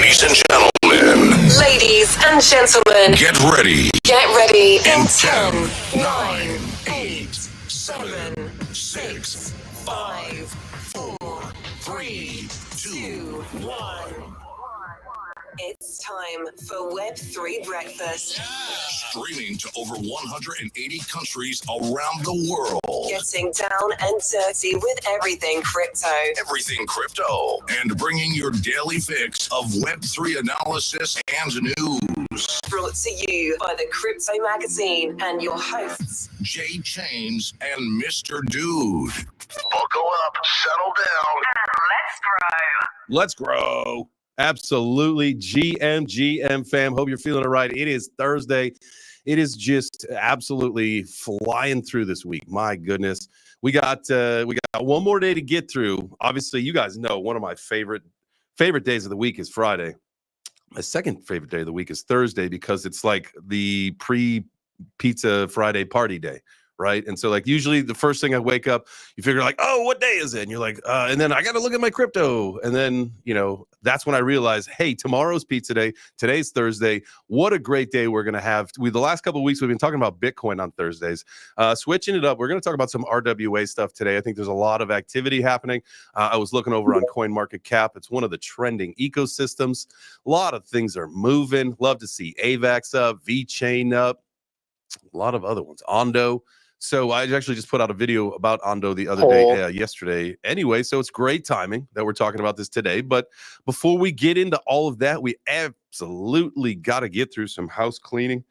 Ladies and gentlemen. Ladies and gentlemen. Get ready. Get ready In 10, 9, 8, 7, 6, 5, 4, 3, 2, 1. It's time for Web3 Breakfast. Streaming to over 180 countries around the world. Getting down and dirty with everything crypto. Everything crypto. And bringing your daily fix of Web3 analysis and news. Brought to you by the Crypto Magazine and your hosts, JChains and Mr. Dude. Buckle up, settle down, and Let's grow. Absolutely. GM fam. Hope you're feeling it right. It is Thursday. It is just absolutely flying through this week. My goodness. We got one more day to get through. Obviously, you guys know one of my favorite days of the week is Friday. My second favorite day of the week is Thursday because it's like the pre-pizza Friday party day. Right. And so like usually the first thing I wake up, you figure like, oh, what day is it? And you're like, and then I got to look at my crypto. And then, that's when I realized, hey, tomorrow's pizza day. Today's Thursday. What a great day we're going to have. The last couple of weeks, we've been talking about Bitcoin on Thursdays. Switching it up, we're going to talk about some RWA stuff today. I think there's a lot of activity happening. I was looking over on CoinMarketCap. It's one of the trending ecosystems. A lot of things are moving. Love to see AVAX up, VeChain up, a lot of other ones. Ondo. So I actually just put out a video about Ondo the other day, yesterday. Anyway, so it's great timing that we're talking about this today. But before we get into all of that, we absolutely got to get through some house cleaning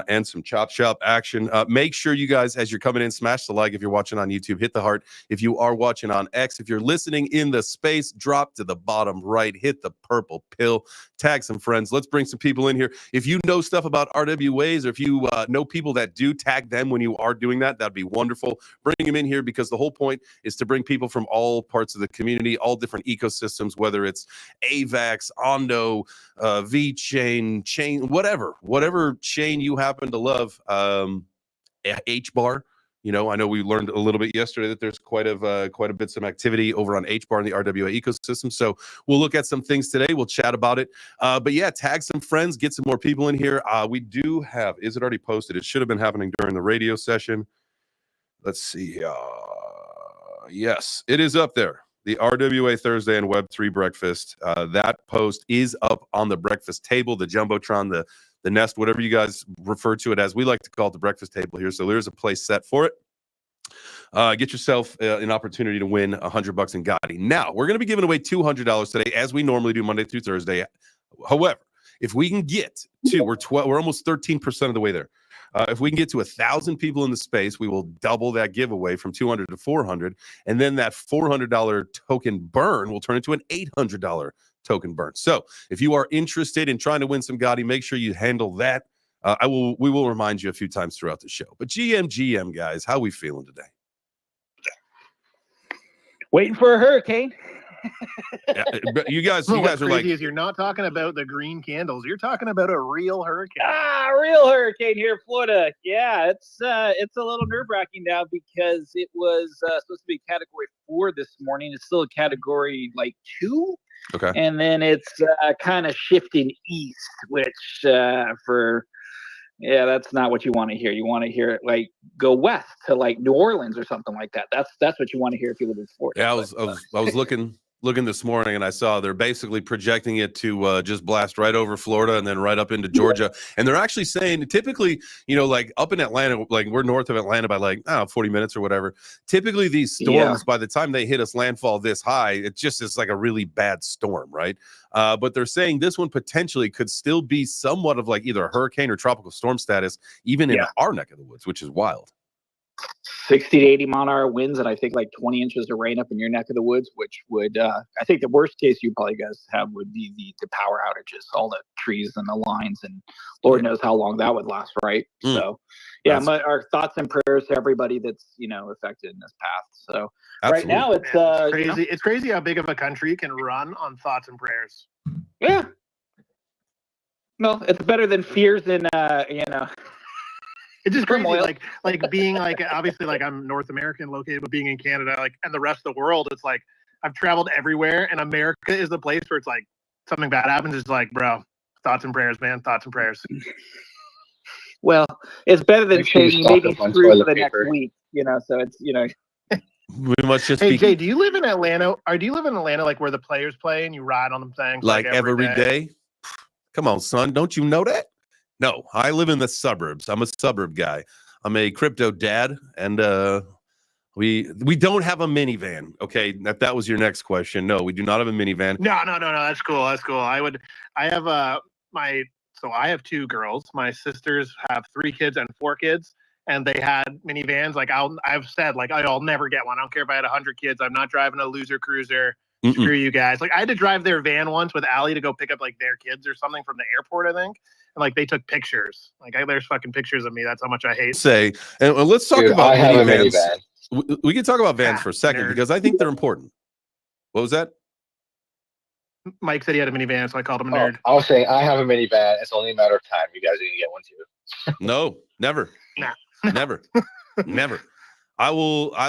and some chop shop action. Make sure you guys, as you're coming in, smash the like if you're watching on YouTube, hit the heart. If you are watching on X, if you're listening in the space, drop to the bottom right, hit the purple pill, tag some friends. Let's bring some people in here. If you know stuff about RWAs or if you know people that do, tag them when you are doing that. That'd be wonderful. Bring them in here because the whole point is to bring people from all parts of the community, all different ecosystems, whether it's AVAX, Ondo, VeChain, chain, whatever chain you happen to love. HBAR. I know we learned a little bit yesterday that there's quite a bit some activity over on HBAR in the RWA ecosystem. So we'll look at some things today. We'll chat about it. But yeah, tag some friends, get some more people in here. We do have, is it already posted? It should have been happening during the radio session. Let's see. Yes, it is up there. The RWA Thursday and Web3 Breakfast. That post is up on the breakfast table, the Jumbotron, the Nest, whatever you guys refer to it as. We like to call it the breakfast table here. So there's a place set for it. Get yourself an opportunity to win $100 in GOTTI. Now, we're going to be giving away $200 today, as we normally do Monday through Thursday. However, if we can get to, we're almost 13% of the way there. If we can get to 1,000 people in the space, we will double that giveaway from 200 to 400. And then that $400 token burn will turn into an $800 token burn. So if you are interested in trying to win some GOTTI, make sure you handle that. We will remind you a few times throughout the show. But GM guys, how we feeling today? Waiting for a hurricane. You guys are like, you're not talking about the green candles. You're talking about a real hurricane. Real hurricane here in Florida. Yeah, it's a little nerve-wracking now because it was supposed to be Category 4 this morning. It's still a Category 2. Okay. And then it's kind of shifting east, which that's not what you want to hear. You want to hear it go west to New Orleans or something like that. That's what you want to hear if you live in Florida. Yeah, I was looking this morning and I saw they're basically projecting it to just blast right over Florida and then right up into Georgia. And they're actually saying typically, up in Atlanta, we're north of Atlanta by 40 minutes or whatever. Typically these storms, by the time they hit us landfall this high, it just is like a really bad storm, right? But they're saying this one potentially could still be somewhat of either a hurricane or tropical storm status, even in our neck of the woods, which is wild. 60 to 80 mile-an-hour winds and I think 20 inches of rain up in your neck of the woods, which would, I think the worst case you probably guys have would be the power outages, all the trees and the lines, and Lord knows how long that would last, right? So, our thoughts and prayers to everybody that's, affected in this path. So Absolutely. Right now it's crazy. It's crazy how big of a country can run on thoughts and prayers. Yeah. Well, it's better than fears and, It's just crazy, being obviously I'm North American located, but being in Canada, and the rest of the world, it's I've traveled everywhere, and America is the place where it's something bad happens, it's like, bro, thoughts and prayers, man. Thoughts and prayers. Well, it's better than Make sure you saying stock maybe up on screw for toilet the next paper. week. So it's We must just Hey be Jay, do you live in Atlanta? Or do you live in Atlanta, like where the players play and you ride on them things like every day. Come on, son. Don't you know that? No, I live in the suburbs. I'm a suburb guy. I'm a crypto dad, and we don't have a minivan. Okay, that was your next question. No, we do not have a minivan. No. That's cool. That's cool. I have 2 girls. My sisters have 3 kids and 4 kids, and they had minivans. Like I've said, like I'll never get one. I don't care if I had 100 kids. I'm not driving a loser cruiser. Screw you guys. Like I had to drive their van once with Allie to go pick up like their kids or something from the airport, I think. And like they took pictures. Like there's fucking pictures of me. That's how much I hate. Say, and let's talk Dude, about I have a minivans. minivan. We can talk about vans for a second nerd. because I think they're important. What was that? Mike said he had a minivan, so I called him a Oh, nerd. I was saying I have a minivan. It's only a matter of time. You guys are gonna get one too. No, never. Nah. Never. Never. I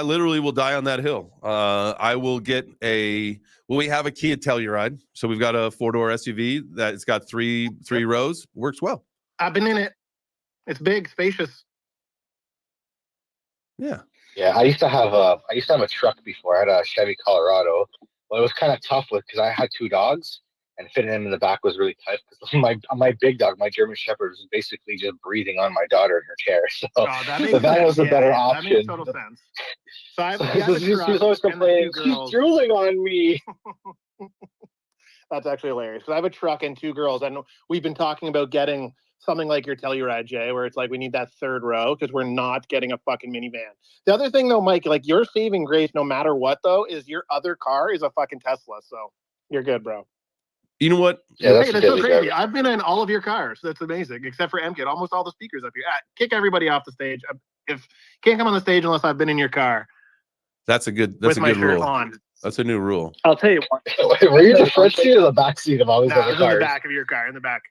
literally will die on that hill. I will get we have a Kia Telluride. So we've got a 4-door SUV that it's got three rows. Works well. I've been in it. It's big, spacious. Yeah. Yeah, I used to have a truck before. I had a Chevy Colorado. Well, it was kind of tough because I had 2 dogs, and fitting them in the back was really tough. Because my big dog, my German Shepherd, was basically just breathing on my daughter in her chair. So that was a better option. That makes total sense. So I she was always complaining, she's drooling on me. That's actually hilarious. So I have a truck and 2 girls, and we've been talking about getting something like your Telluride, Jay, where it's like we need that 3rd row because we're not getting a fucking minivan. The other thing, though, Mike, like your saving grace, no matter what, though, is your other car is a fucking Tesla. So you're good, bro. You know what? Yeah, Hey, that's so crazy. I've been in all of your cars. That's amazing, except for MKit. Almost all the speakers up here. Kick everybody off the stage. If can't come on the stage unless I've been in your car. That's a good with my shirt rule. On. That's a new rule. I'll tell you what. Were you the front seat or the back seat of all these other In cars? the back of your car. In the back.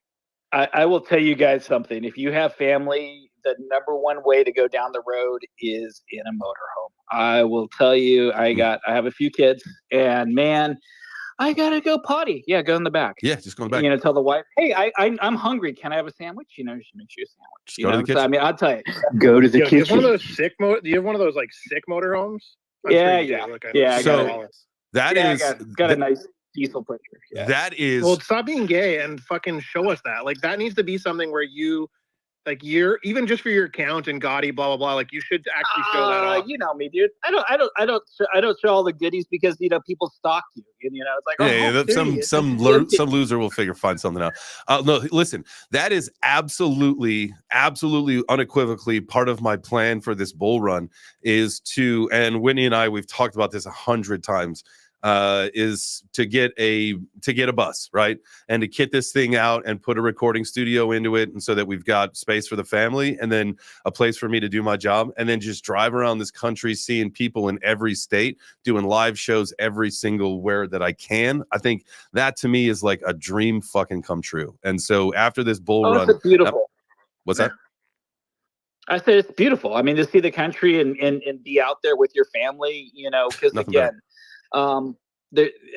I will tell you guys something. If you have family, the number one way to go down the road is in a motorhome. I will tell you, I have a few kids, and man, I gotta go potty. Yeah, go in the back. Yeah, just go in the back. Tell the wife, hey, I'm hungry. Can I have a sandwich? She makes you a sandwich. Just go to the kitchen. So, I mean, I'll tell you, go to the kitchen. Do you have one of those sick motorhomes? Yeah. So that is got a nice diesel picture. Yeah. That is well. Stop being gay and fucking show us that. Like that needs to be something where you, like, you're even just for your account and GOTTI, blah blah blah. Like you should actually show that off. You know me, dude. I don't show all the goodies because people stalk you. And it's like some loser will find something out. No, listen, that is absolutely unequivocally part of my plan for this bull run is to, and Whitney and I, we've talked about this 100 times. Is to get a bus, right? And to kit this thing out and put a recording studio into it, and so that we've got space for the family and then a place for me to do my job, and then just drive around this country seeing people in every state doing live shows every single where that I can. I think that to me is like a dream fucking come true. And so after this bull run, it's beautiful. What's that? I said it's beautiful. I mean, to see the country and be out there with your family, because again.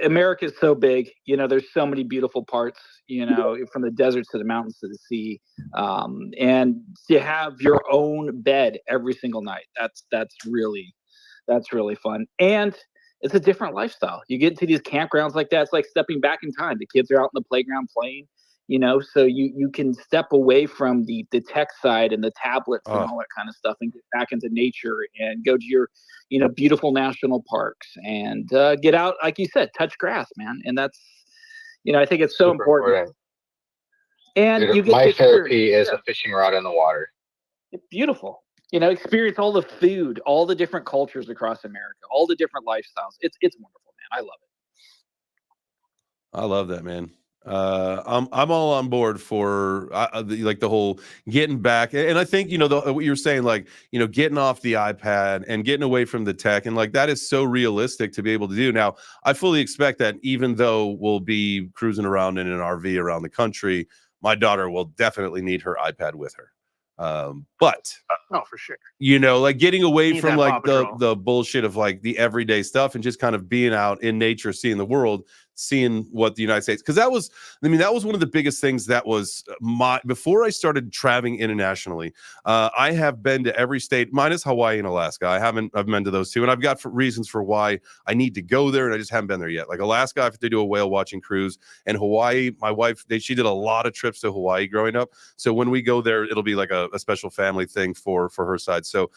America is so big, there's so many beautiful parts, from the deserts to the mountains to the sea, and to have your own bed every single night. That's really fun. And it's a different lifestyle. You get into these campgrounds like that. It's like stepping back in time. The kids are out in the playground playing, so you can step away from the tech side and the tablets and all that kind of stuff and get back into nature and go to your, beautiful national parks and get out, like you said, touch grass, man. And that's, I think it's so important. And Dude, you get my therapy is a fishing rod in the water. It's beautiful. Experience all the food, all the different cultures across America, all the different lifestyles. It's wonderful, man. I love it. I love that, man. I'm all on board for like the whole getting back, and I think what you're saying, like getting off the iPad and getting away from the tech, and like that is so realistic to be able to do. Now, I fully expect that even though we'll be cruising around in an RV around the country, my daughter will definitely need her iPad with her. But for sure, like getting away from like the bullshit of like the everyday stuff and just kind of being out in nature, seeing the world. seeing what the United States, because that was one of the biggest things that was before I started traveling internationally. I have been to every state minus Hawaii and Alaska. I've been to those two, and I've got reasons for why I need to go there, and I just haven't been there yet. Like Alaska, I have to do a whale watching cruise, and Hawaii, my wife, she did a lot of trips to Hawaii growing up. So when we go there, it'll be like a special family thing for her side. So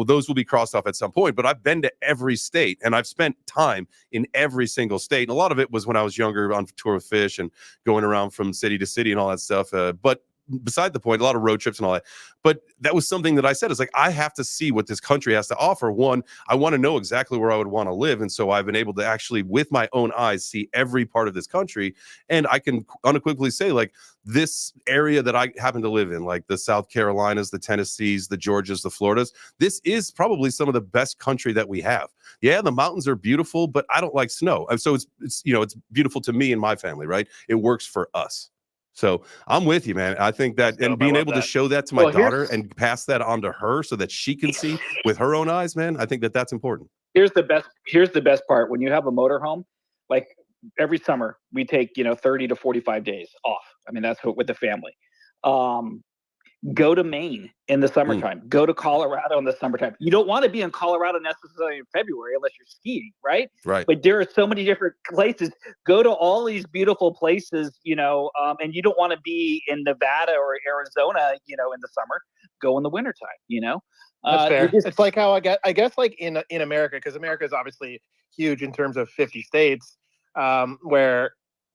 those will be crossed off at some point. But I've been to every state, and I've spent time in every single state, and a lot of it was when I was younger on tour with Fish and going around from city to city and all that stuff. But beside the point, a lot of road trips and all that. But that was something that I said, is like, I have to see what this country has to offer. One, I want to know exactly where I would want to live. And so I've been able to actually, with my own eyes, see every part of this country. And I can unequivocally say, like, this area that I happen to live in, like the South Carolinas, the Tennessees, the Georgias, the Floridas, this is probably some of the best country that we have. Yeah, the mountains are beautiful, but I don't like snow. And so it's beautiful to me and my family, right? It works for us. So I'm with you, man. I think that, and being able to show that to my daughter and pass that on to her so that she can see with her own eyes, man, I think that that's important. Here's the best part. When you have a motorhome, like every summer we take 30 to 45 days off. I mean, that's with the family. Go to Maine in the summertime. Go to Colorado in the summertime. You don't want to be in Colorado necessarily in February unless you're skiing, right? Right. But there are so many different places. Go to all these beautiful places, and you don't want to be in Nevada or Arizona, in the summer. Go in the wintertime, That's fair. It's like how I guess like in America, because America is obviously huge in terms of 50 states, where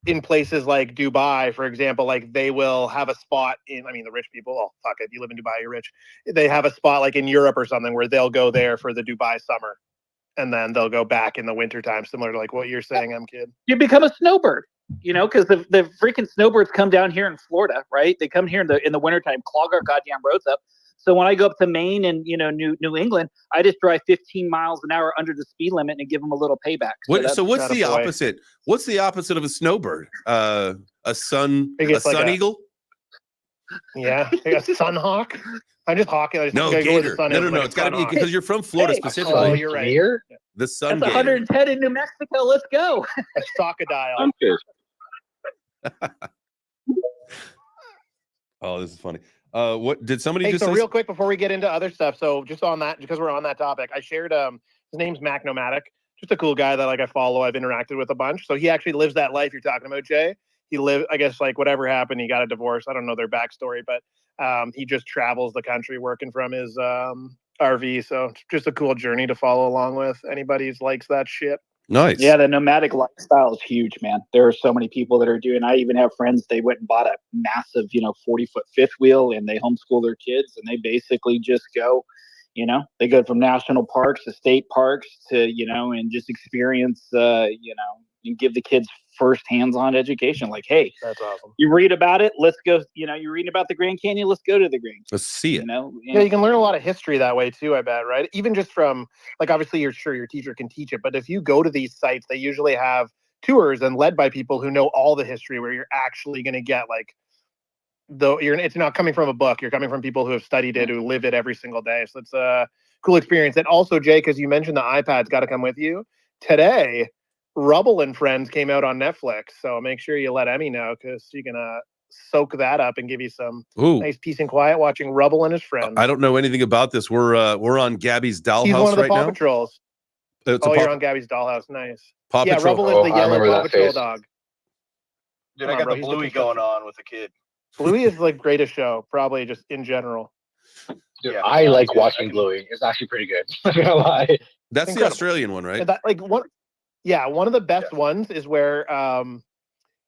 in places like Dubai, for example, like they will have a spot the rich people, oh, fuck it, you live in Dubai, you're rich. They have a spot like in Europe or something where they'll go there for the Dubai summer and then they'll go back in the wintertime, similar to like what you're saying, kid. You become a snowbird, because the freaking snowbirds come down here in Florida, right? They come here in the wintertime, clog our goddamn roads up. So when I go up to Maine and New England, I just drive 15 miles an hour under the speed limit and give them a little payback. So what's the opposite? What's the opposite of a snowbird? A sun eagle? Yeah, like a sun hawk. I'm just hawking. No, gator. No. It's got to be because you're from Florida specifically. Oh, you're right. Here? The sun. That's 110 in New Mexico. Let's go. A crocodile. I'm good. Oh, this is funny. What did somebody just say? So real quick before we get into other stuff. So just on that, because we're on that topic, I shared his name's Mac Nomadic, just a cool guy that like I follow. I've interacted with a bunch. So he actually lives that life you're talking about, Jay. He lived, I guess, like whatever happened, he got a divorce. I don't know their backstory, but he just travels the country working from his RV. So it's just a cool journey to follow along with. Anybody who likes that shit. Nice. Yeah, the nomadic lifestyle is huge, man. There are so many people that are doing. I even have friends. They went and bought a massive, 40-foot fifth wheel, and they homeschool their kids, and they basically just go. They go from national parks to state parks to and just experience, and give the kids first hands-on education. Like, hey, that's awesome. You read about it. Let's go. You're reading about the Grand Canyon. Let's go to the Grand Canyon. Let's see it. Yeah, you can learn a lot of history that way too, I bet, right? Even just from, like, obviously your teacher can teach it, but if you go to these sites, they usually have tours and led by people who know all the history, where you're actually going to get like, it's not coming from a book. You're coming from people who have studied it, who live it every single day. So it's a cool experience. And also, Jay, because you mentioned the iPad's got to come with you today. Rubble and Friends came out on Netflix, so make sure you let Emmy know, because she's gonna soak that up and give you some nice peace and quiet watching Rubble and his friends. I don't know anything about this. We're on Gabby's Dollhouse. He's one of the right Paw now. Patrols. You're on Gabby's Dollhouse. Nice. Paw yeah, Patrol. Rubble is the yellow Paw Patrol dog. Dude, I got the Bluey going on with a kid. Bluey is like greatest show, probably just in general. Dude, yeah, I like watching Bluey. It's actually pretty good. I'm not gonna lie. That's the Australian one, right? One of the best ones is where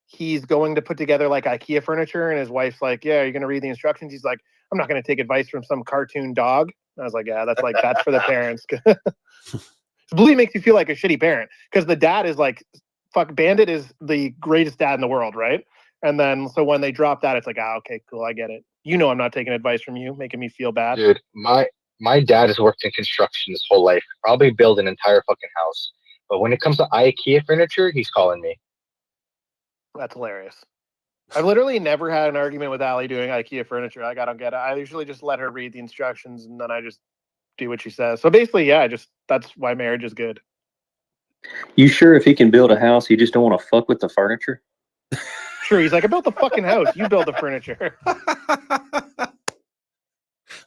he's going to put together like IKEA furniture, and his wife's like, "Yeah, you're gonna read the instructions." He's like, "I'm not gonna take advice from some cartoon dog." And I was like, "Yeah, that's for the parents." Bluey makes you feel like a shitty parent, because the dad is like, "Fuck, Bandit is the greatest dad in the world, right?" And then so when they drop that, it's like, okay, cool, I get it. I'm not taking advice from you, making me feel bad. Dude, my dad has worked in construction his whole life, probably build an entire fucking house. But when it comes to IKEA furniture, he's calling me. That's hilarious. I've literally never had an argument with Allie doing IKEA furniture. I don't get it. I usually just let her read the instructions, and then I just do what she says. So basically, yeah, that's why marriage is good. You sure if he can build a house, you just don't want to fuck with the furniture? Sure, he's like, I built the fucking house. You build the furniture.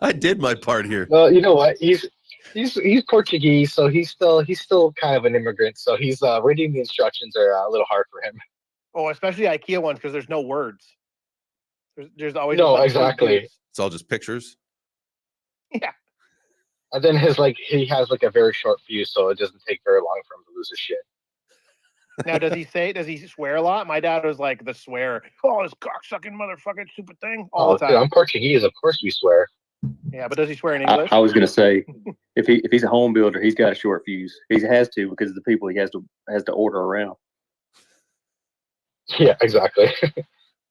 I did my part here. Well, you know what? He's Portuguese, so he's still kind of an immigrant. So he's reading the instructions are a little hard for him. Oh, especially IKEA ones because there's no words. There's always No, a bunch of exactly. dudes. It's all just pictures. Yeah. And then he has like a very short fuse, so it doesn't take very long for him to lose his shit. Now, does he swear a lot? My dad was like the swear. Oh, this cocksucking motherfucking stupid thing all the time. Dude, I'm Portuguese, of course we swear. Yeah, but does he swear in English? I was gonna say, if he's a home builder, he's got a short fuse. He has to because of the people he has to order around. Yeah, exactly.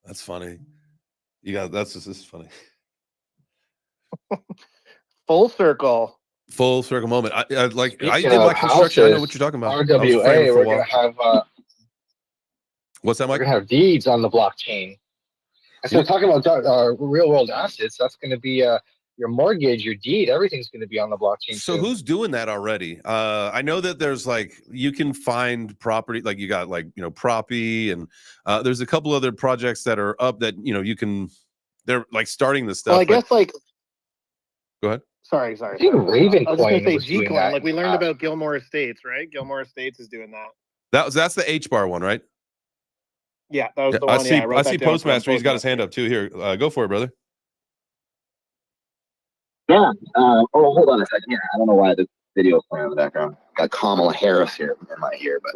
That's funny. This is funny. Full circle moment. I did Speaking my of construction. I know houses, what you're talking about. RWA, we're gonna have what's that, we're Mike? gonna have deeds on the blockchain. And so talking about real world assets, that's gonna be your mortgage, your deed, everything's gonna be on the blockchain. So too. who's doing that already? I know that there's you can find property, you got Proppy, and there's a couple other projects that are up that you can. They're starting this stuff. Well, I guess Go ahead. Sorry. I think Raven I was just Coin gonna was say doing G-Coin. that Like we in the learned past. about Gilmore Estates, right? Gilmore Estates is doing that. That's the H-bar one, right? Yeah, that was the I one. see. Yeah, I see. Postmaster. He's got his hand Postmaster. up too. Here, go for it, brother. Yeah. Oh, hold on a second. Yeah, I don't know why the video is playing in the background. Got Kamala Harris here in my ear, but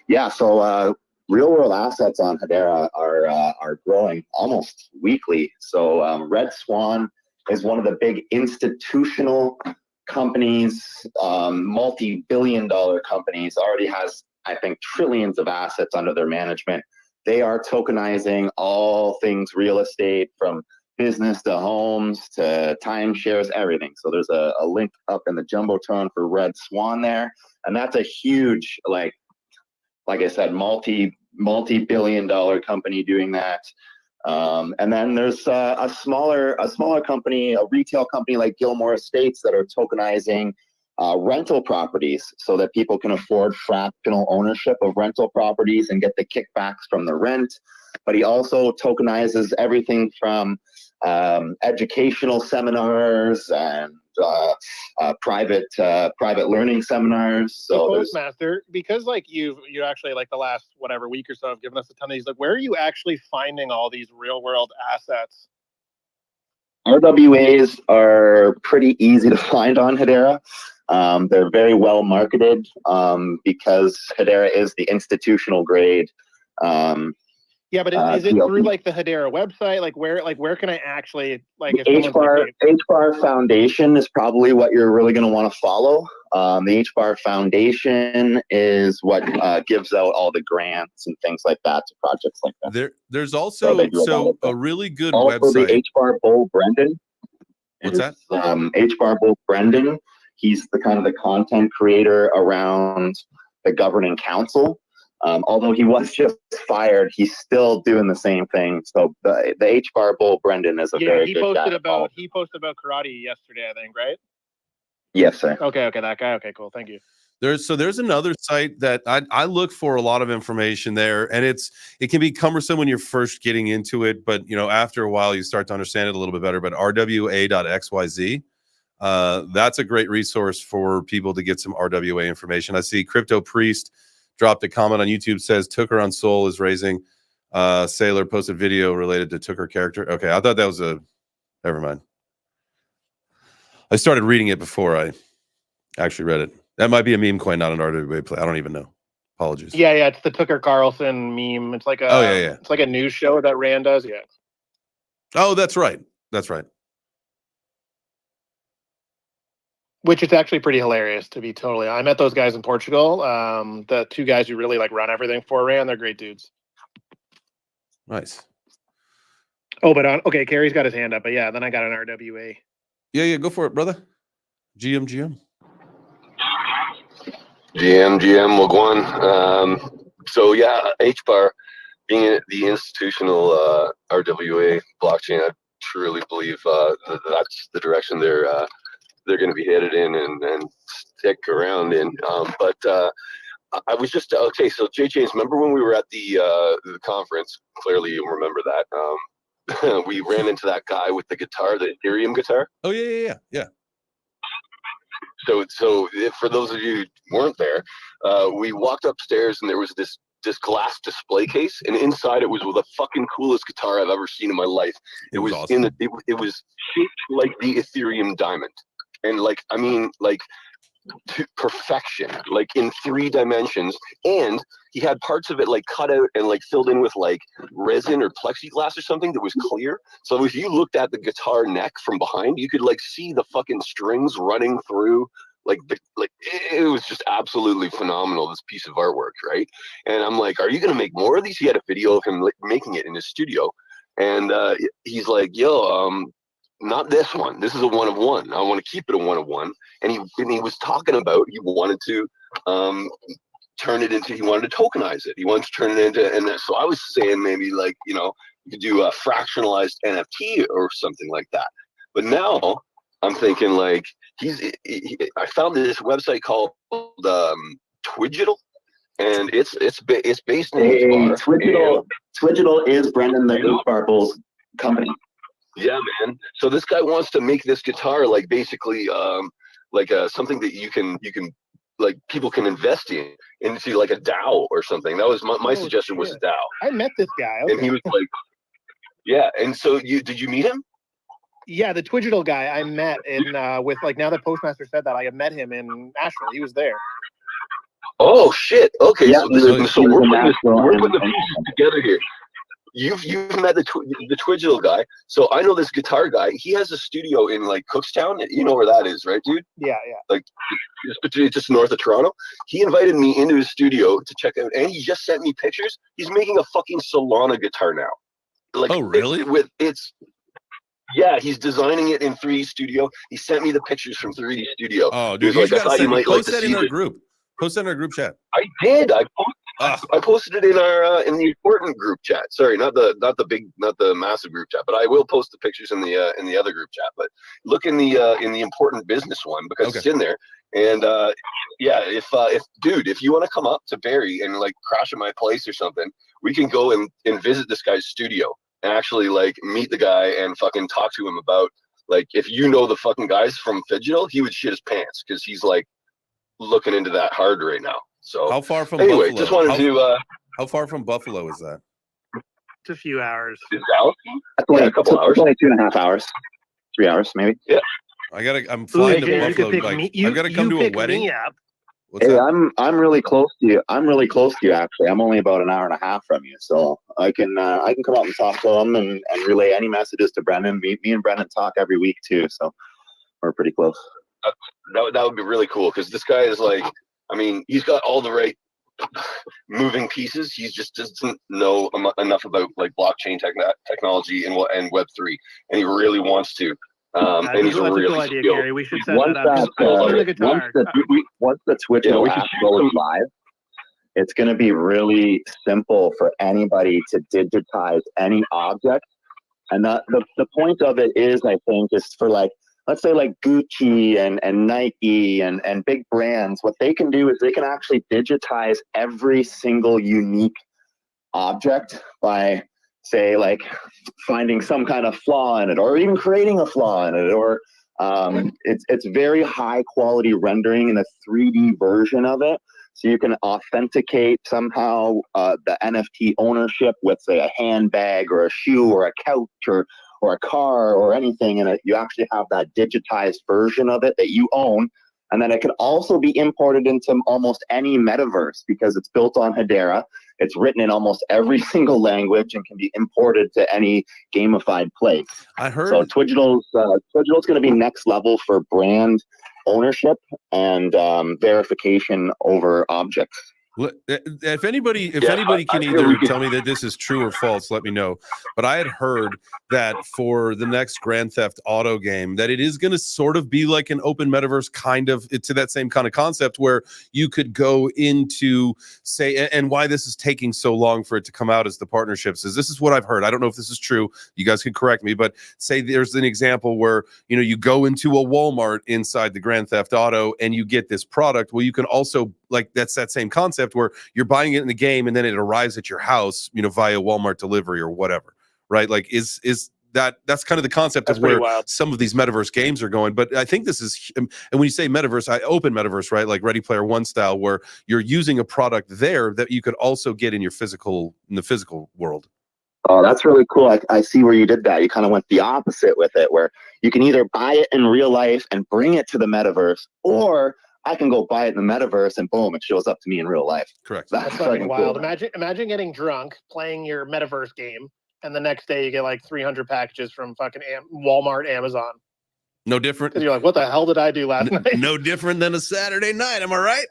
yeah. So real world assets on Hedera are growing almost weekly. So Red Swan is one of the big institutional companies, multi-billion-dollar companies. Already has, I think, trillions of assets under their management. They are tokenizing all things real estate, from business to homes to timeshares, everything. So there's a link up in the Jumbotron for Red Swan there, and that's a huge, like I said, multi-billion-dollar company doing that. And then there's a smaller company, a retail company like Gilmore Estates, that are tokenizing rental properties so that people can afford fractional ownership of rental properties and get the kickbacks from the rent. But he also tokenizes everything from educational seminars and private learning seminars. So Postmaster, because you actually the last whatever week or so have given us a ton of these. Where are you actually finding all these real world assets? RWAs are pretty easy to find on Hedera. They're very well marketed because Hedera is the institutional grade. Yeah, but is it through the Hedera website? Where can I actually H-Bar Foundation is probably what you're really going to want to follow. The H-Bar Foundation is what gives out all the grants and things like that to projects like that. There's also a really good also website. The H-Bar Bull Brendan. What's that? H-Bar Bull Brendan. He's the kind of the content creator around the governing council. Although he was just fired, he's still doing the same thing. So the H-Bar Bull Brendan is a very good guy. He posted about karate yesterday, I think, right? Yes, sir. Okay, that guy. Okay, cool. Thank you. There's another site that I look for a lot of information there, and it can be cumbersome when you're first getting into it, but after a while you start to understand it a little bit better. But RWA.xyz, that's a great resource for people to get some RWA information. I see Crypto Priest dropped a comment on YouTube, says Tucker on Soul is raising. Sailor posted video related to Tucker character. Okay, I thought that was never mind. I started reading it before I actually read it. That might be a meme coin, not an RWA play. I don't even know. Apologies. Yeah, it's the Tucker Carlson meme. It's like it's like a news show that Rand does. Yeah. Oh, that's right. Which is actually pretty hilarious, to be totally. I met those guys in Portugal. The two guys who really run everything for Rand. They're great dudes. Nice. Oh, but okay, Carrie's got his hand up, but yeah, then I got an RWA. Yeah, go for it, brother. GM. Wagwan. So yeah, H-Bar being the institutional RWA blockchain, I truly believe that's the direction they're going to be headed in and stick around in. But I was just okay. So JChains, remember when we were at the conference? Clearly, you remember that. We ran into that guy with the guitar, the Ethereum guitar. Oh yeah. So for those of you who weren't there, we walked upstairs and there was this glass display case, and inside it was the fucking coolest guitar I've ever seen in my life. It was awesome. it was shaped like the Ethereum diamond, and like I mean like to perfection, like in 3 dimensions. And he had parts of it like cut out and like filled in with like resin or plexiglass or something that was clear. So if you looked at the guitar neck from behind, you could like see the fucking strings running through. Like it was just absolutely phenomenal, this piece of artwork, right? And I'm like, are you gonna make more of these? He had a video of him like making it in his studio, and he's like, yo, not this one. This is a 1 of 1. I want to keep it a 1 of 1. And he was talking about he wanted to turn it into, he wanted to tokenize it. He wanted to turn it into, and so I was saying maybe like, you know, you could do a fractionalized NFT or something like that. But now I'm thinking like I found this website called Twigital, and it's based in Twigital is Brendan the H Bar Bulls company. Yeah, man. So this guy wants to make this guitar like basically like something that you can like people can invest in into like a DAO or something. That was my suggestion was a DAO. I met this guy. Okay. And he was like, yeah. And so did you meet him? Yeah, the Twigital guy I met in with like now that Postmaster said that I met him in Nashville. He was there. Oh shit. Okay. Yeah, so we're putting the pieces together here. You've met the Twigital guy, so I know this guitar guy. He has a studio in like Cookstown. You know where that is, right, dude? Yeah. Like it's just north of Toronto. He invited me into his studio to check out, and he just sent me pictures. He's making a fucking Solana guitar now. Like, oh really? Yeah, he's designing it in 3D Studio. He sent me the pictures from 3D Studio. Oh, dude, you gotta send me, post that in our group. Post that in our group chat. I did. I posted it in our in the important group chat. Sorry, not the massive group chat, but I will post the pictures in the other group chat. But look in the important business one because it's in there. And yeah, if you want to come up to Barrie and like crash at my place or something, we can go and visit this guy's studio and actually like meet the guy and fucking talk to him about like if you know the fucking guys from Twigital, he would shit his pants because he's like looking into that hard right now. So how far from anyway, Buffalo? Just wanted to how far from Buffalo is that? It's a few hours. Is Dallas? A couple hours. It's only 2.5 hours. 3 hours maybe. Yeah. I'm flying to Buffalo. Like, I've got to come to a wedding. Hey, I'm really close to you. I'm really close to you actually. I'm only about an hour and a half from you, so I can come out and talk to them and relay any messages to Brendan. Me and Brendan talk every week too, so we're pretty close. That would be really cool because this guy is like, I mean, he's got all the right moving pieces. He just doesn't know enough about like blockchain technology and Web3, and he really wants to. And he's really cool idea, skilled. Gary. We should set that up. Once the Twigital app goes live, it's going to be really simple for anybody to digitize any object. And the point of it is, I think, is for like, let's say like GOTTI and Nike and big brands, what they can do is they can actually digitize every single unique object by, say, like finding some kind of flaw in it or even creating a flaw in it, or it's very high quality rendering in a 3D version of it. So you can authenticate somehow the NFT ownership with, say, a handbag or a shoe or a couch or a car or anything, and you actually have that digitized version of it that you own. And then it can also be imported into almost any metaverse because it's built on Hedera. It's written in almost every single language and can be imported to any gamified place. I heard. So Twigital's going to be next level for brand ownership and verification over objects. If anybody can either tell me that this is true or false, let me know. But I had heard that for the next Grand Theft Auto game, that it is going to sort of be like an open metaverse kind of, to that same kind of concept where you could go into, say, and why this is taking so long for it to come out as the partnerships is, this is what I've heard. I don't know if this is true. You guys can correct me, but say there's an example where, you go into a Walmart inside the Grand Theft Auto and you get this product. Well, you can also like that's that same concept where you're buying it in the game and then it arrives at your house, via Walmart delivery or whatever, right? Like that's kind of the concept That's of where wild. some of these metaverse games are going. But I think this is, and when you say metaverse, open metaverse, right? Like Ready Player One style, where you're using a product there that you could also get in the physical world. Oh, that's really cool. I see where you did that. You kind of went the opposite with it, where you can either buy it in real life and bring it to the metaverse, or I can go buy it in the metaverse and boom, it shows up to me in real life. Correct. That's fucking wild. Cool. Imagine getting drunk, playing your metaverse game, and the next day you get like 300 packages from fucking Walmart, Amazon. No different. Because you're like, what the hell did I do last night? No different than a Saturday night. Am I right?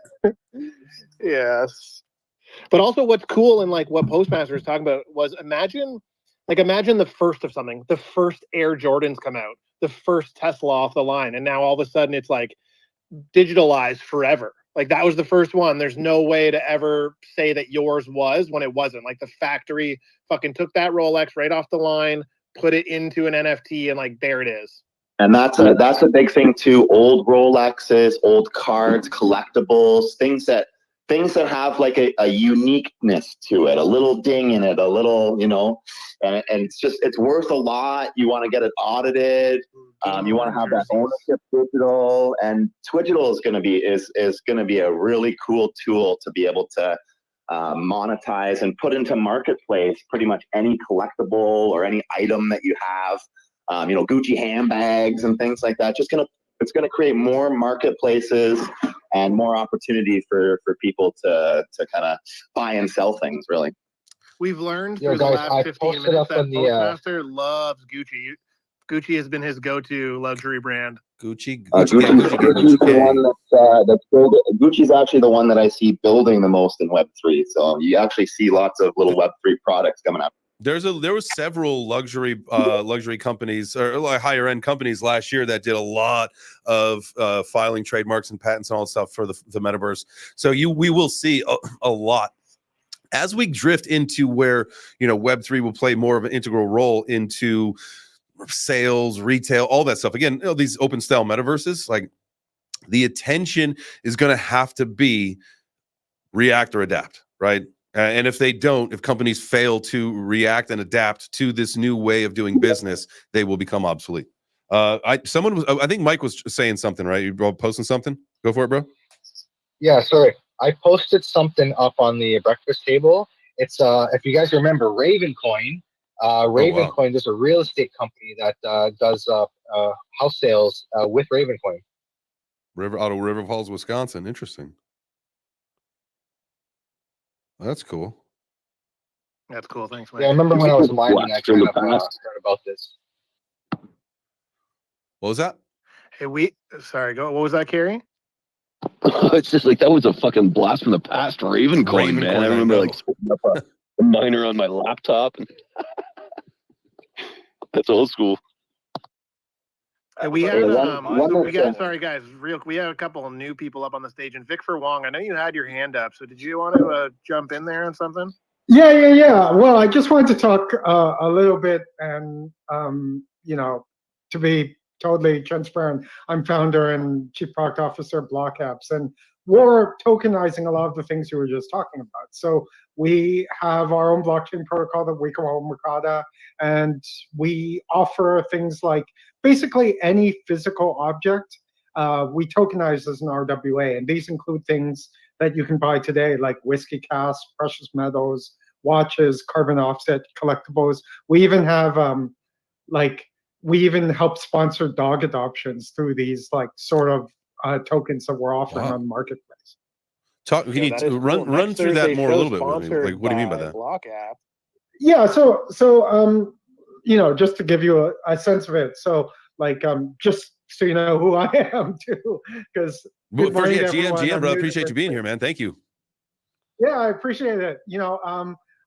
Yes. But also what's cool and like what Postmaster was talking about was imagine the first of something, the first Air Jordans come out, the first Tesla off the line. And now all of a sudden it's like digitalized forever. Like that was the first one. There's no way to ever say that yours was when it wasn't. Like the factory fucking took that Rolex right off the line, put it into an NFT, and like there it is. And that's a big thing too. Old Rolexes, old cards, collectibles, things that have like a uniqueness to it, a little ding in it, a little, and it's worth a lot. You want to get it audited. You want to have that ownership digital, and Twigital is going to be a really cool tool to be able to monetize and put into marketplace pretty much any collectible or any item that you have. Gucci handbags and things like that. It's going to create more marketplaces and more opportunity for people to kind of buy and sell things, really. We've learned through the last 15 minutes that Postmaster loves Gucci. Gucci has been his go-to luxury brand. Gucci's actually the one that I see building the most in Web3. So you actually see lots of little Web3 products coming up. There was several luxury companies or like higher end companies last year that did a lot of filing trademarks and patents and all that stuff for the metaverse. So we will see a lot as we drift into where Web3 will play more of an integral role into sales, retail, all that stuff. Again, these open style metaverses, like the attention is going to have to be react or adapt, right? And if companies fail to react and adapt to this new way of doing business, they will become obsolete. I think Mike was saying something, right? You were posting something? Go for it, bro. Yeah, sorry. I posted something up on the breakfast table. It's if you guys remember Ravencoin. Ravencoin is a real estate company that does house sales with Ravencoin. Out of River Falls, Wisconsin. Interesting. That's cool. That's cool. Thanks, Mike. Yeah, I remember when I was mining, I kind of heard about this. What was that? Hey, what was that, Carrie? It's just like that was a fucking blast from the past. Ravencoin, man. I remember like splitting up a miner on my laptop. That's old school. We had sorry guys, we had a couple of new people up on the stage, and Vic for Wong, I know you had your hand up, so did you want to jump in there on something? Yeah. Well, I just wanted to talk a little bit, and to be totally transparent, I'm founder and chief product officer of Block Apps, and we're tokenizing a lot of the things you were just talking about. So we have our own blockchain protocol that we call Mercada, and we offer things like basically any physical object we tokenize as an RWA, and these include things that you can buy today, like whiskey casks, precious metals, watches, carbon offset collectibles. We even have we even help sponsor dog adoptions through these sort of tokens that we're offering on the marketplace. Can you run through that more a little bit with me? Like, what do you mean by that? Block App. Yeah, so just to give you a sense of it. So just so you know who I am too, because GM, bro, I appreciate you being here, man. Thank you. Yeah, I appreciate it.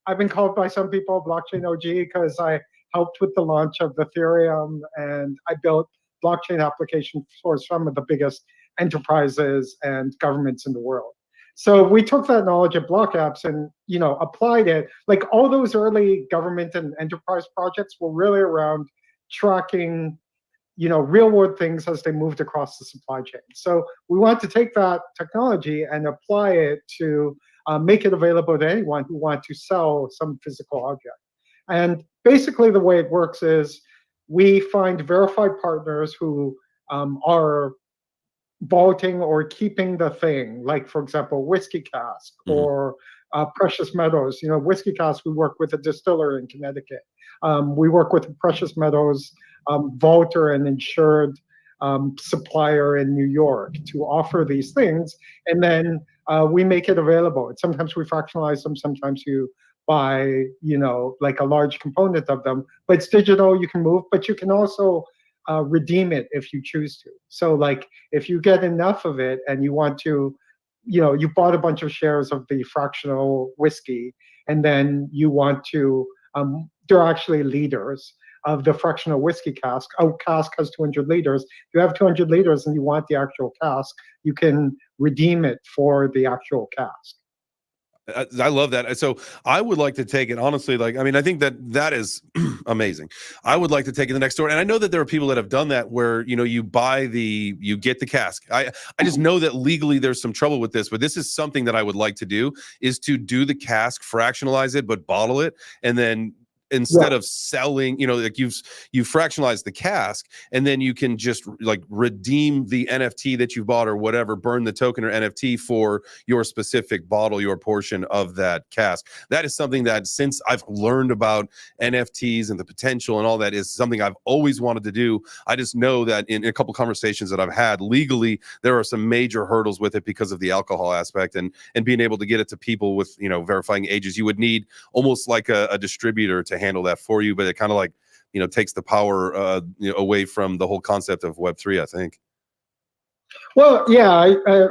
I've been called by some people blockchain OG because I helped with the launch of Ethereum, and I built blockchain applications for some of the biggest enterprises and governments in the world. So we took that knowledge of Block Apps and applied it. Like all those early government and enterprise projects were really around tracking real world things as they moved across the supply chain. So we want to take that technology and apply it to make it available to anyone who wants to sell some physical object. And basically the way it works is we find verified partners who are vaulting or keeping the thing, like, for example, Whiskey Cask or precious metals. Whiskey Cask, we work with a distiller in Connecticut. We work with a precious metals vaulter and insured supplier in New York to offer these things. And then we make it available. And sometimes we fractionalize them, sometimes you buy, like a large component of them. But it's digital, you can move, but you can also redeem it if you choose to. So like if you get enough of it and you want to, you bought a bunch of shares of the fractional whiskey, and then you want to, they're actually liters of the fractional whiskey cask. Oh, cask has 200 liters. If you have 200 liters and you want the actual cask, you can redeem it for the actual cask. I love that. So I would like to take it, honestly, I think that is amazing. I would like to take it the next door. And I know that there are people that have done that where, you get the cask. I just know that legally there's some trouble with this, but this is something that I would like to do, is to do the cask, fractionalize it, but bottle it. And then instead of selling, like you fractionalize the cask, and then you can just like redeem the NFT that you bought or whatever, burn the token or NFT for your specific bottle, your portion of that cask. That is something that, since I've learned about NFTs and the potential and all that, is something I've always wanted to do. I just know that in a couple conversations that I've had legally, there are some major hurdles with it because of the alcohol aspect and being able to get it to people with, verifying ages. You would need almost like a distributor to handle that for you, but it kind of like takes the power away from the whole concept of Web3, I think. Well, yeah, I think there are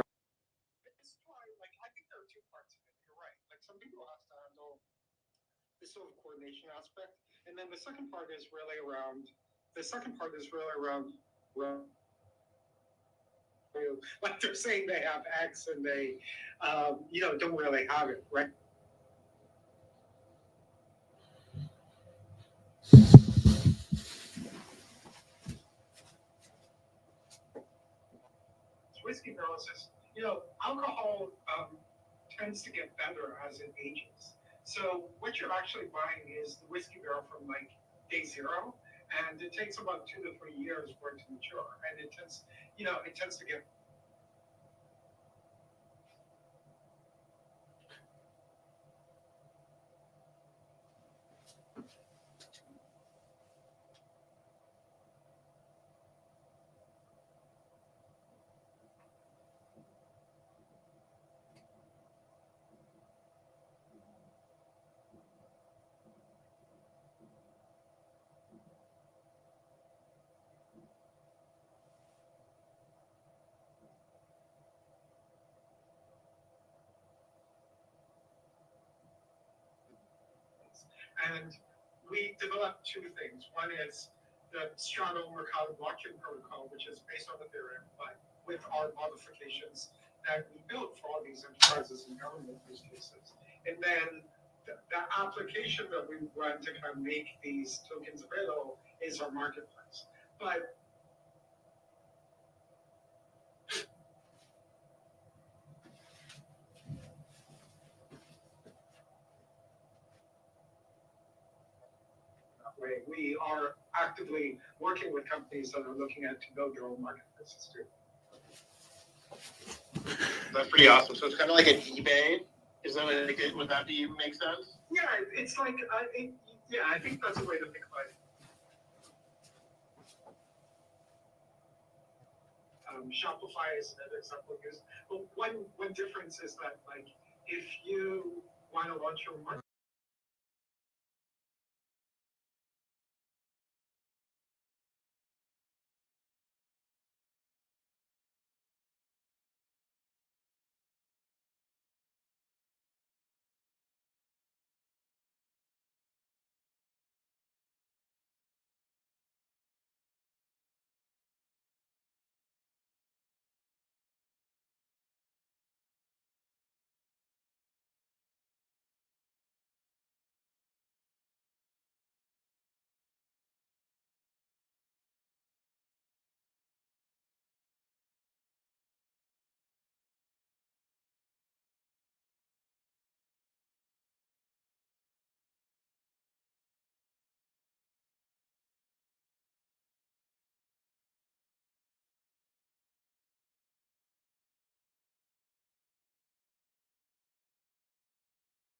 two parts of it. You're right. Like, some people have to handle this sort of coordination aspect, and then the second part is really around like they're saying they have X and they don't really have it, right? Whiskey barrels is, alcohol tends to get better as it ages. So what you're actually buying is the whiskey barrel from like day zero, and it takes about 2 to 3 years for it to mature, and it tends to get. And we developed two things. One is the Strato Mercado blockchain protocol, which is based on Ethereum, but with our modifications that we built for all these enterprises and government use cases. And then the application that we run to kind of make these tokens available is our marketplace. But we are actively working with companies that are looking at to build their own marketplaces too. That's pretty awesome. So it's kind of like an eBay. Is that like it? Would that make sense? Yeah, it's like I think that's a way to think about it. Shopify is another example of this. But one difference is that, like, if you want to launch your market.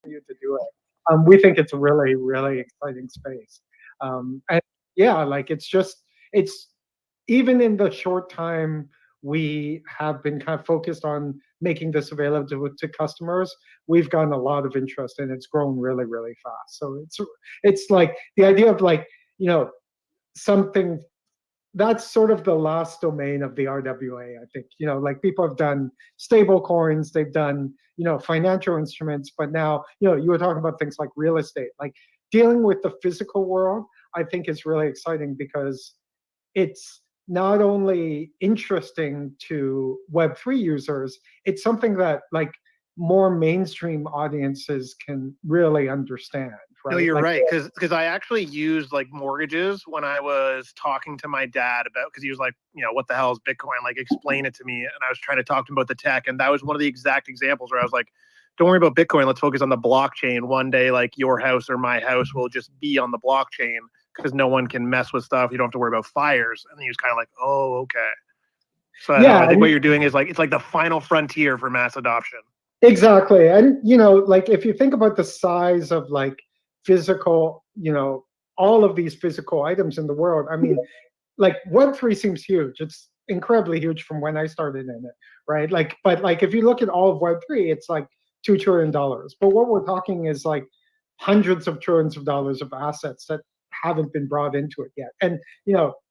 you to do it. We think it's a really, really exciting space. And yeah, like it's even in the short time we have been kind of focused on making this available to customers, we've gotten a lot of interest and it's grown really, really fast. So it's like the idea of like, something that's sort of the last domain of the RWA, I think. Like people have done stable coins, they've done, financial instruments, but now, you were talking about things like real estate. Like dealing with the physical world, I think is really exciting because it's not only interesting to Web3 users, it's something that like more mainstream audiences can really understand. Right? No, you're like, right. Because I actually used like mortgages when I was talking to my dad about, because he was like, what the hell is Bitcoin? Like, explain it to me. And I was trying to talk to him about the tech. And that was one of the exact examples where I was like, don't worry about Bitcoin. Let's focus on the blockchain. One day, like your house or my house will just be on the blockchain because no one can mess with stuff. You don't have to worry about fires. And he was kind of like, oh, okay. So I think what you're doing is like, it's like the final frontier for mass adoption. Exactly. And, like if you think about the size of like physical, all of these physical items in the world, I mean, like Web3 seems huge. It's incredibly huge from when I started in it, right? Like, but like if you look at all of Web3, it's like $2 trillion. But what we're talking is like hundreds of trillions of dollars of assets that haven't been brought into it yet. And,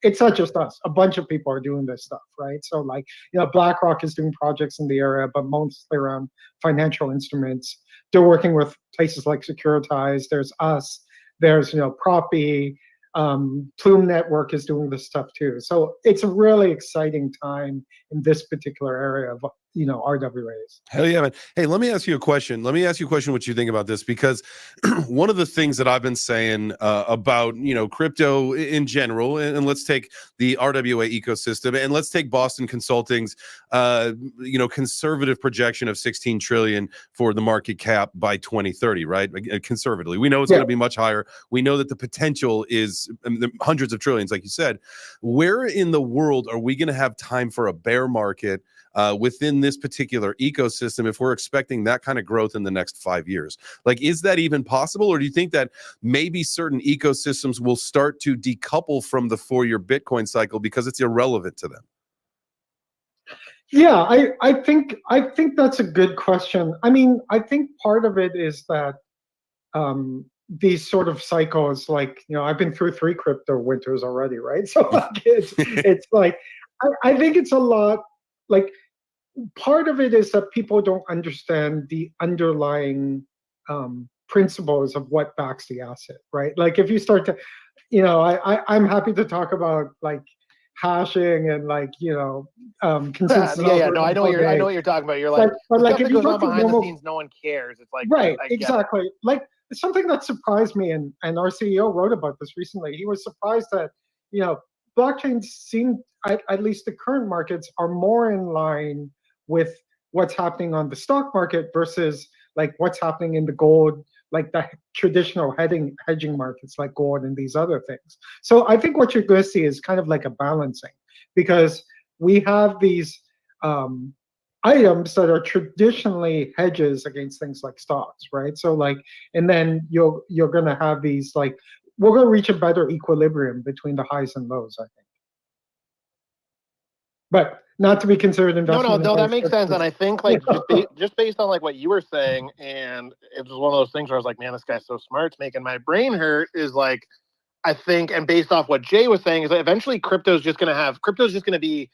it's not just us. A bunch of people are doing this stuff, right? So like, BlackRock is doing projects in the area, but mostly around financial instruments. They're working with places like Securitize. There's us. There's, Proppy. Plume Network is doing this stuff too. So it's a really exciting time in this particular area of, RWAs. Hell yeah, man. Hey, let me ask you a question. What you think about this, because one of the things that I've been saying about, crypto in general, and let's take the RWA ecosystem and let's take Boston Consulting's, conservative projection of 16 trillion for the market cap by 2030, right? Conservatively. We know it's going to be much higher. We know that the potential is hundreds of trillions, like you said. Where in the world are we going to have time for a bear market within this particular ecosystem if we're expecting that kind of growth in the next 5 years? Like, is that even possible? Or do you think that maybe certain ecosystems will start to decouple from the 4-year Bitcoin cycle because it's irrelevant to them? Yeah, I think that's a good question. I mean, I think part of it is that these sort of cycles, like, I've been through 3 crypto winters already, right? So like, it's like, I think it's a lot, like, part of it is that people don't understand the underlying principles of what backs the asset, right? Like if you start to, I'm happy to talk about like hashing and like, consensus. Yeah, no, I know what you're talking about. You're like, but like if you goes on look behind normal, the scenes, no one cares. It's like, right, I exactly. Like something that surprised me, and our CEO wrote about this recently. He was surprised that, blockchains seem, at least the current markets, are more in line with what's happening on the stock market versus like what's happening in the gold, like the traditional hedging markets like gold and these other things. So I think what you're going to see is kind of like a balancing, because we have these items that are traditionally hedges against things like stocks, right? So like, and then you're going to have these, like, we're going to reach a better equilibrium between the highs and lows, I think. But not to be considered investment. No, that makes sense. And I think like just based on like what you were saying, and it was one of those things where I was like, man, this guy's so smart, it's making my brain hurt, is like, I think, and based off what Jay was saying, is that eventually crypto's just going to be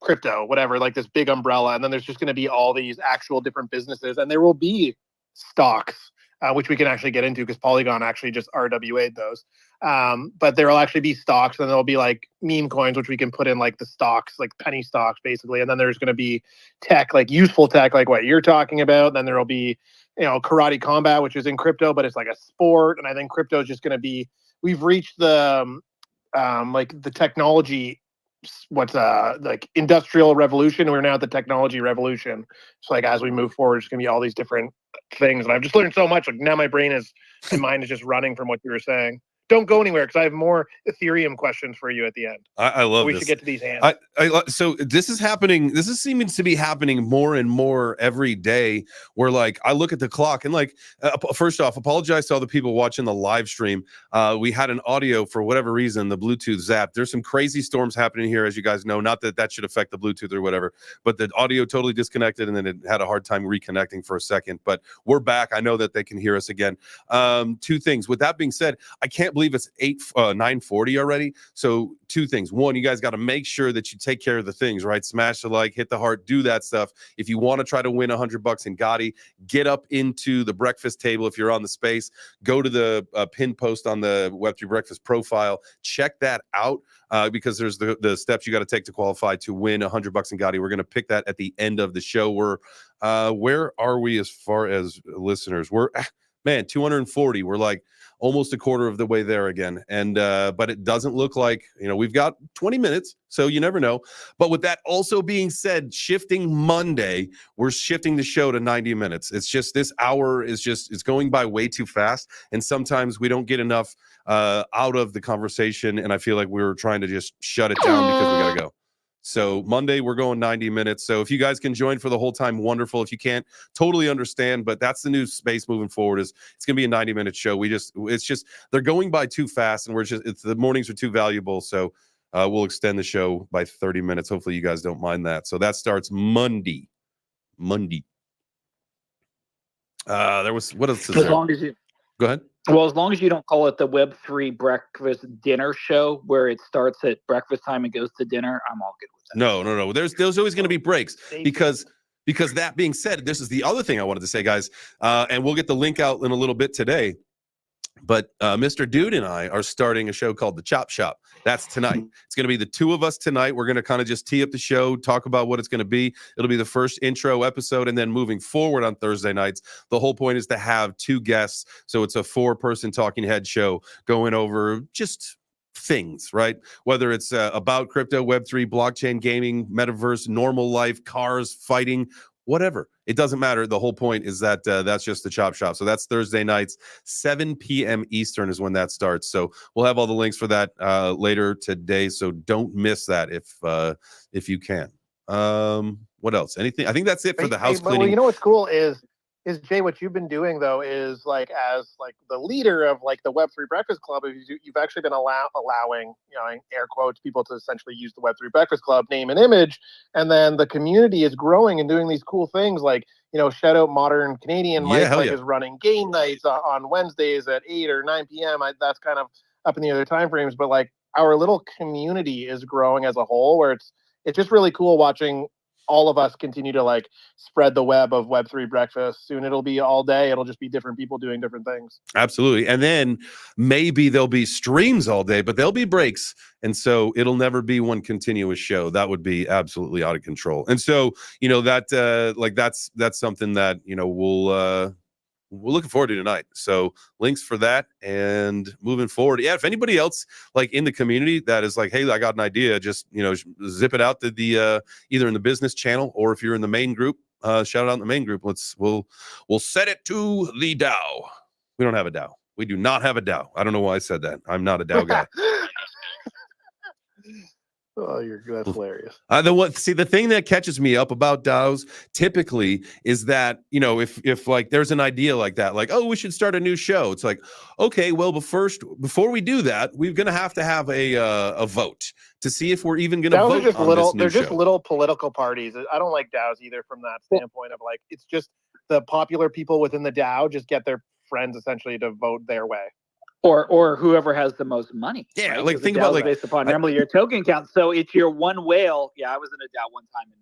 crypto, whatever, like this big umbrella. And then there's just going to be all these actual different businesses, and there will be stocks, which we can actually get into because Polygon actually just RWA'd those. But there will actually be stocks, and there'll be like meme coins, which we can put in like the stocks, like penny stocks, basically. And then there's going to be tech, like useful tech, like what you're talking about. Then there'll be, karate combat, which is in crypto, but it's like a sport. And I think crypto is just going to be, we've reached the, like the technology, like industrial revolution. We're now at the technology revolution. So like, as we move forward, it's going to be all these different things. And I've just learned so much. Like now my mind is just running from what you were saying. don't go anywhere because I have more Ethereum questions for you at the end. I love we this. should get to these hands. So this is happening. This is seeming to be happening more and more every day. Where like I look at the clock and like, first off, apologize to all the people watching the live stream. We had an audio for whatever reason, the Bluetooth zapped. There's some crazy storms happening here, as you guys know. Not that that should affect the Bluetooth or whatever, but the audio totally disconnected and then it had a hard time reconnecting for a second. But we're back. I know that they can hear us again. Two things. With that being said, I can't believe it's 9:40 already. So two things. One, you guys got to make sure that you take care of the things, right? Smash the like, hit the heart, do that stuff. If you want to try to win $100 in GOTTI, get up into the breakfast table. If you're on the space, go to the pinned post on the Web3 Breakfast profile. Check that out because there's the steps you got to take to qualify to win $100 in GOTTI. We're going to pick that at the end of the show. Where are we as far as listeners? We're 240. We're like almost a quarter of the way there again. And but it doesn't look like, we've got 20 minutes, so you never know. But with that also being said, shifting Monday, we're shifting the show to 90 minutes. It's just this hour it's going by way too fast. And sometimes we don't get enough out of the conversation. And I feel like we're trying to just shut it down because we got to go. So Monday, we're going 90 minutes. So if you guys can join for the whole time, wonderful. If you can't, totally understand. But that's the new space moving forward. It's going to be a 90-minute show. It's just they're going by too fast, and the mornings are too valuable. So we'll extend the show by 30 minutes. Hopefully, you guys don't mind that. So that starts Monday. What else is there? As long as you go ahead. Well, as long as you don't call it the Web3 Breakfast Dinner Show, where it starts at breakfast time and goes to dinner, I'm all good with that. No. There's always going to be breaks because that being said, this is the other thing I wanted to say, guys, and we'll get the link out in a little bit today. But Mr. Dude and I are starting a show called The Chop Shop. That's tonight. It's going to be the two of us tonight. We're going to kind of just tee up the show, talk about what it's going to be. It'll be the first intro episode, and then moving forward on Thursday nights, the whole point is to have two guests. So it's a 4-person talking head show going over just things, right? Whether it's about crypto, Web3, blockchain, gaming, metaverse, normal life, cars, fighting, whatever. It doesn't matter. The whole point is that that's just the Chop Shop. So that's Thursday nights, 7 p.m. Eastern is when that starts. So we'll have all the links for that later today. So don't miss that if you can. What else? Anything? I think that's it for the house cleaning. Well, you know what's cool is Jay, what you've been doing though is like as like the leader of like the Web3 Breakfast Club, you've actually been allowing, in air quotes, people to essentially use the Web3 Breakfast Club name and image, and then the community is growing and doing these cool things like, shout out Modern Canadian Mike is running game nights on Wednesdays at 8 or 9 p.m. That's kind of up in the other time frames, but like our little community is growing as a whole, where it's just really cool watching all of us continue to like spread the web of Web3 Breakfast. Soon it'll be all day. It'll just be different people doing different things. Absolutely. And then maybe there'll be streams all day, but there'll be breaks. And so it'll never be one continuous show. That would be absolutely out of control. And so, that's something that, we're looking forward to tonight. So links for that and moving forward. Yeah. If anybody else like in the community that is like, hey, I got an idea, just, zip it out to the, either in the business channel or if you're in the main group, shout it out in the main group. We'll set it to the DAO. We don't have a DAO. We do not have a DAO. I don't know why I said that. I'm not a DAO guy. Oh, that's hilarious. The thing that catches me up about DAOs typically is that, if like there's an idea like that, like, oh, we should start a new show. It's like, okay, well, before we do that, we're going to have a vote to see if we're even going to vote on this new show. They're just little political parties. I don't like DAOs either from that standpoint of like, it's just the popular people within the DAO just get their friends essentially to vote their way. Or whoever has the most money. Yeah, right? like think about like based upon normally your token count. So it's your one whale. Yeah, I was in a DAO one time.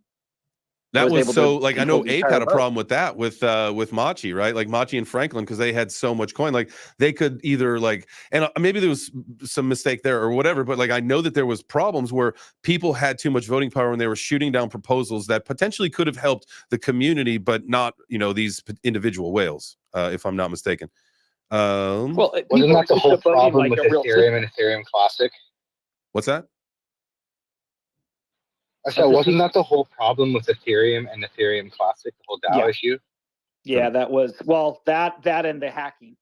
That was so like I know Ape had a problem with that with Machi, right? Like Machi and Franklin, because they had so much coin, like they could either like, and maybe there was some mistake there or whatever, but like I know that there was problems where people had too much voting power and they were shooting down proposals that potentially could have helped the community, but not these individual whales, if I'm not mistaken. Wasn't that the whole problem with Ethereum and Ethereum Classic? What's that? I said, wasn't that the whole problem with Ethereum and Ethereum Classic, the whole DAO issue? Yeah, that was that and the hacking.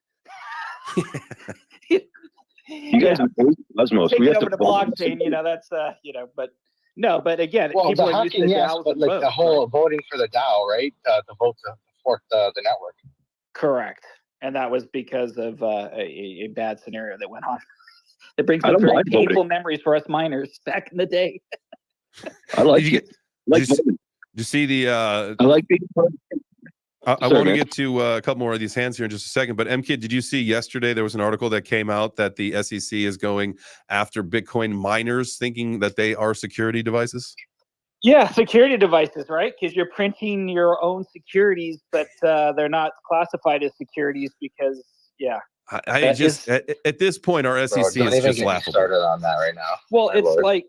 guys are Cosmos. Take We it have over to to blockchain, that's but no, but again, Well, people the are used hacking, to yes, DAOs but and like votes, the whole right? voting for the DAO, right? To vote to fork the network. Correct. And that was because of a bad scenario that went on. It brings I up don't very mind painful voting. memories for us miners back in the day. I like Did you it. I like did voting. you see the I like being part of I Sorry, want to man. get to a couple more of these hands here in just a second, but MKid, did you see yesterday there was an article that came out that the SEC is going after Bitcoin miners, thinking that they are security devices? Yeah, security devices, right? Because you're printing your own securities, but they're not classified as securities because, I just at this point, our SEC Bro, don't is even just get me laughable. started on that right now. well, My lord.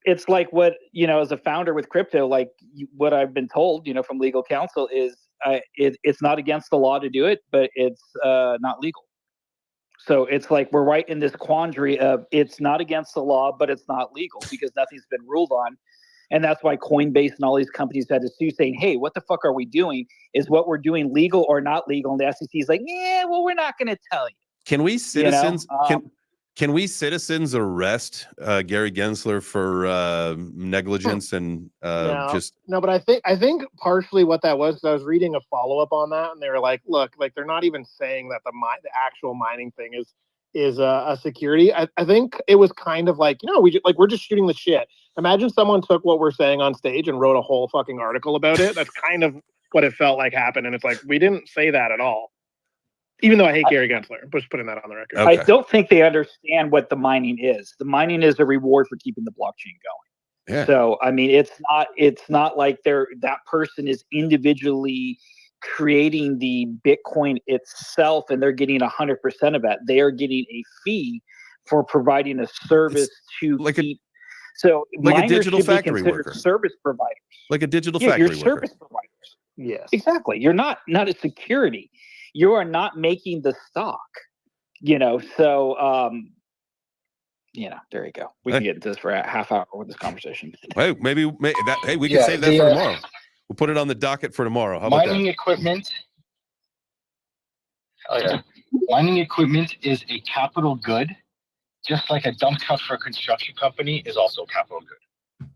it's like what as a founder with crypto, like what I've been told, from legal counsel is it's not against the law to do it, but it's not legal. So it's like we're right in this quandary of it's not against the law, but it's not legal because nothing's been ruled on. And that's why Coinbase and all these companies had to sue saying, hey, what the fuck are we doing? Is what we're doing legal or not legal? And the SEC is like, yeah, well, we're not going to tell you. Can we citizens know? can we citizens arrest Gary Gensler for negligence and No, but I think partially what that was, 'cause I was reading a follow-up on that, and they were like, look, like they're not even saying that the actual mining thing is a security. I think it was kind of like, we're just shooting the shit. Imagine someone took what we're saying on stage and wrote a whole fucking article about it. That's kind of what it felt like happened, and it's like we didn't say that at all. Even though I hate Gary Gensler, just putting that on the record. Okay. I don't think they understand what the mining is. The mining is a reward for keeping the blockchain going. Yeah. So I mean, it's not like that person is individually creating the Bitcoin itself, and they're getting 100% of that. They are getting a fee for providing a service to like keep. So like a miners digital should be factory considered worker. service providers. Like a digital Yeah, factory you're worker. service providers. Yes. Exactly. You're not a security. You are not making the stock. So there you go. We can get into this for a half hour with this conversation. Hey, maybe that. Hey, we can save that for tomorrow. We'll put it on the docket for tomorrow. How about Mining that? equipment. Oh yeah. Mining equipment is a capital good, just like a dump truck for a construction company is also a capital good.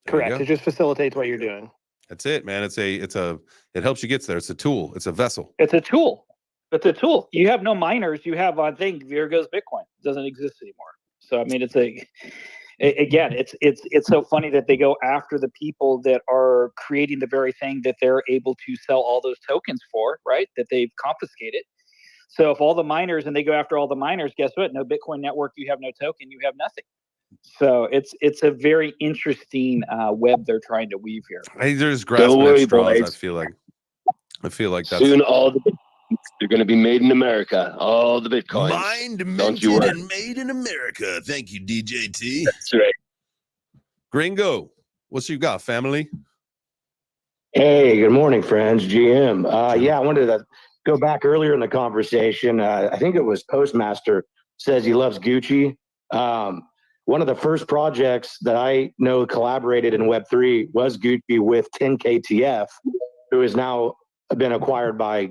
Correct. It just facilitates what you're doing. That's it, man. It helps you get there. It's a tool. It's a vessel. It's a tool. It's a tool. You have no miners. You have, I think, there goes Bitcoin. It doesn't exist anymore. So I mean, it's so funny that they go after the people that are creating the very thing that they're able to sell all those tokens for, right? That they've confiscated. So if all the miners, and they go after all the miners, guess what? No Bitcoin network, you have no token, you have nothing. So it's a very interesting web they're trying to weave here. There's grasping at straws. I feel like that's soon all the they're going to be made in America. All the Bitcoins. Mined, Don't you minted, worry. and made in America. Thank you, DJT. That's right. Gringo, what you got, family? Hey, good morning, friends. GM. I wanted to go back earlier in the conversation. I think it was Postmaster says he loves Gucci. One of the first projects that I know collaborated in Web3 was Gucci with 10KTF, who is now been acquired by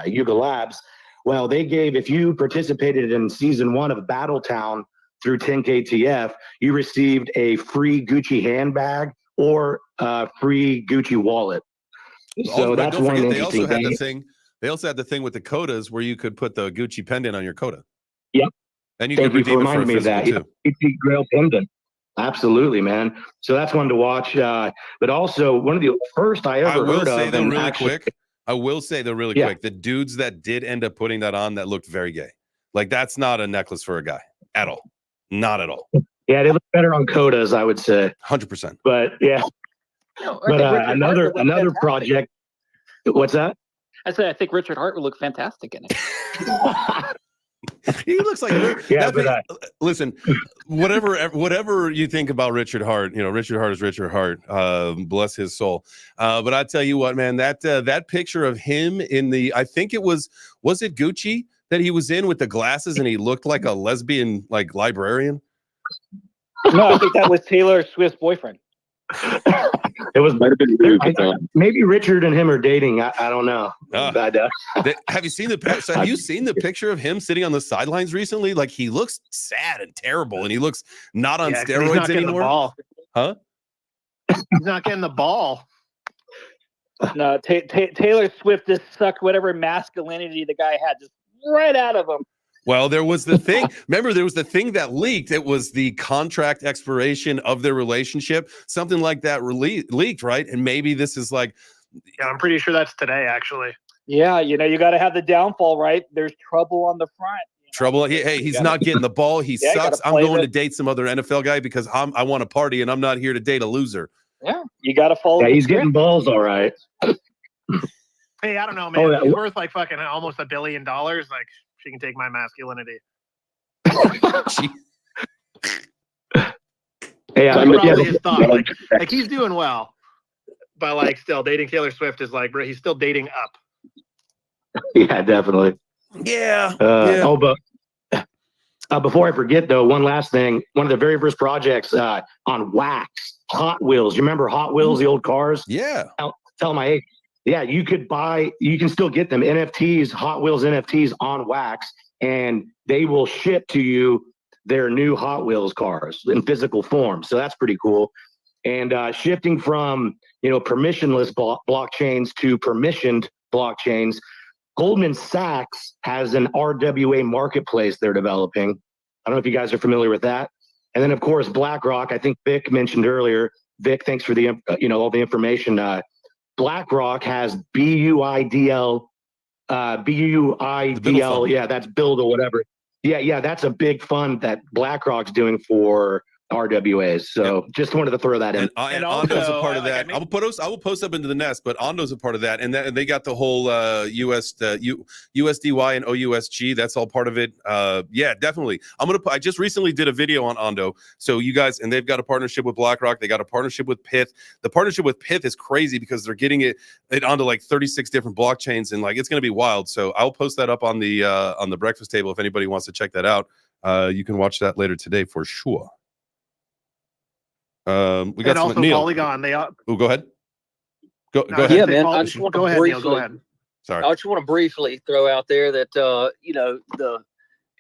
Yuga Labs. Well, they gave, if you participated in season 1 of Battletown through 10KTF, you received a free Gucci handbag or a free Gucci wallet. So that's one interesting thing. They also had the thing with the Codas where you could put the Gucci pendant on your Coda. Yep. And you could redeem it for a physical too. Gucci Grail pendant. Absolutely, man. So that's one to watch. But also one of the first I ever heard of. I will say though really quick, the dudes that did end up putting that on that looked very gay. Like that's not a necklace for a guy at all. Not at all. Yeah, they look better on Codas, I would say. 100%. But yeah. But another project. What's that? I said I think Richard Hart would look fantastic in it. He looks like listen, whatever you think about Richard Hart, Richard Hart is Richard Hart. Bless his soul. But I tell you what, man, that picture of him in the, I think it was it Gucci that he was in with the glasses and he looked like a lesbian, like librarian? No, I think that was Taylor Swift's boyfriend. It was Might have been rude, but, maybe Richard and him are dating. I don't know. Have you seen so have you seen the picture of him sitting on the sidelines recently? Like he looks sad and terrible, and he looks not on steroids he's not getting anymore. The ball. Huh? He's not getting the ball. No, Taylor Swift just sucked whatever masculinity the guy had just right out of him. Well, there was the thing. Remember, there was the thing that leaked. It was the contract expiration of their relationship. Something like that leaked, right? And maybe this is like. Yeah, I'm pretty sure that's today, actually. Yeah, you got to have the downfall, right? There's trouble on the front. Trouble. Hey, he's not getting the ball. He sucks. I'm going to date some other NFL guy because I want to party, and I'm not here to date a loser. Yeah, you got to follow. Yeah, he's getting balls, all right. Hey, I don't know, man. He's worth like fucking almost $1 billion. Like, she can take my masculinity. Hey, his thought. Like he's doing well, but like still dating Taylor Swift is like, bro, he's still dating up. Yeah, definitely. Yeah. Yeah. Oh, but before I forget, though, one last thing. One of the very first projects on wax, Hot Wheels. You remember Hot Wheels, the old cars? Yeah. Tell my age. Yeah, you can still get them NFTs, Hot Wheels NFTs on wax, and they will ship to you their new Hot Wheels cars in physical form. So that's pretty cool. And shifting from permissionless blockchains to permissioned blockchains, Goldman Sachs has an RWA marketplace they're developing. I don't know if you guys are familiar with that. And then of course BlackRock. I think Vic mentioned earlier. Vic, thanks for the all the information. BlackRock has BUIDL. Yeah, that's build or whatever. Yeah, that's a big fund that BlackRock's doing for RWAs. So just wanted to throw that in. And Ondo's a part of that. I will post up into the nest, but Ondo's a part of that, and they got the whole USDY and OUSG. That's all part of it. Yeah, definitely. I just recently did a video on Ondo. So you guys, and they've got a partnership with BlackRock. They got a partnership with Pith. The partnership with Pith is crazy because they're getting it onto like 36 different blockchains, and like it's going to be wild. So I'll post that up on the breakfast table if anybody wants to check that out. You can watch that later today for sure. We got and also Neil. Polygon. Go ahead. Go ahead. Yeah, man. I just want to briefly, Neil, go ahead. Sorry. I just want to briefly throw out there that the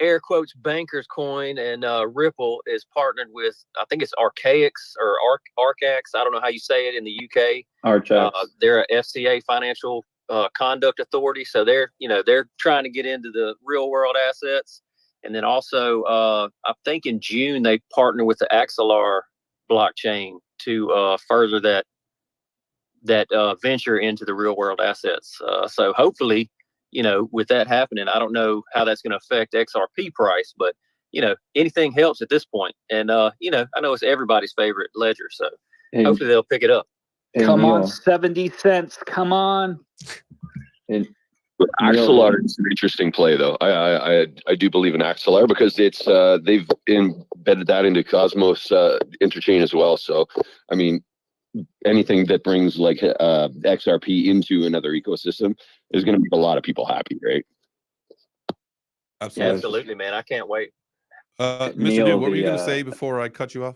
air quotes bankers coin and Ripple is partnered with, I think it's Archaix or Arcax. I don't know how you say it in the UK. Archax. They're a FCA financial conduct authority, so they're trying to get into the real world assets. And then also, I think in June they partnered with the Axelar blockchain to further that venture into the real world assets. So hopefully, with that happening, I don't know how that's going to affect XRP price, but anything helps at this point. And I know it's everybody's favorite ledger, so hopefully they'll pick it up. Come on, 70 cents. Come on. And Axelar is an interesting play, though. I do believe in Axelar because it's they've embedded that into Cosmos interchain as well. So, I mean, anything that brings like XRP into another ecosystem is going to make a lot of people happy, right? Absolutely, absolutely, man. I can't wait. Mr. Dude, what were you going to say before I cut you off?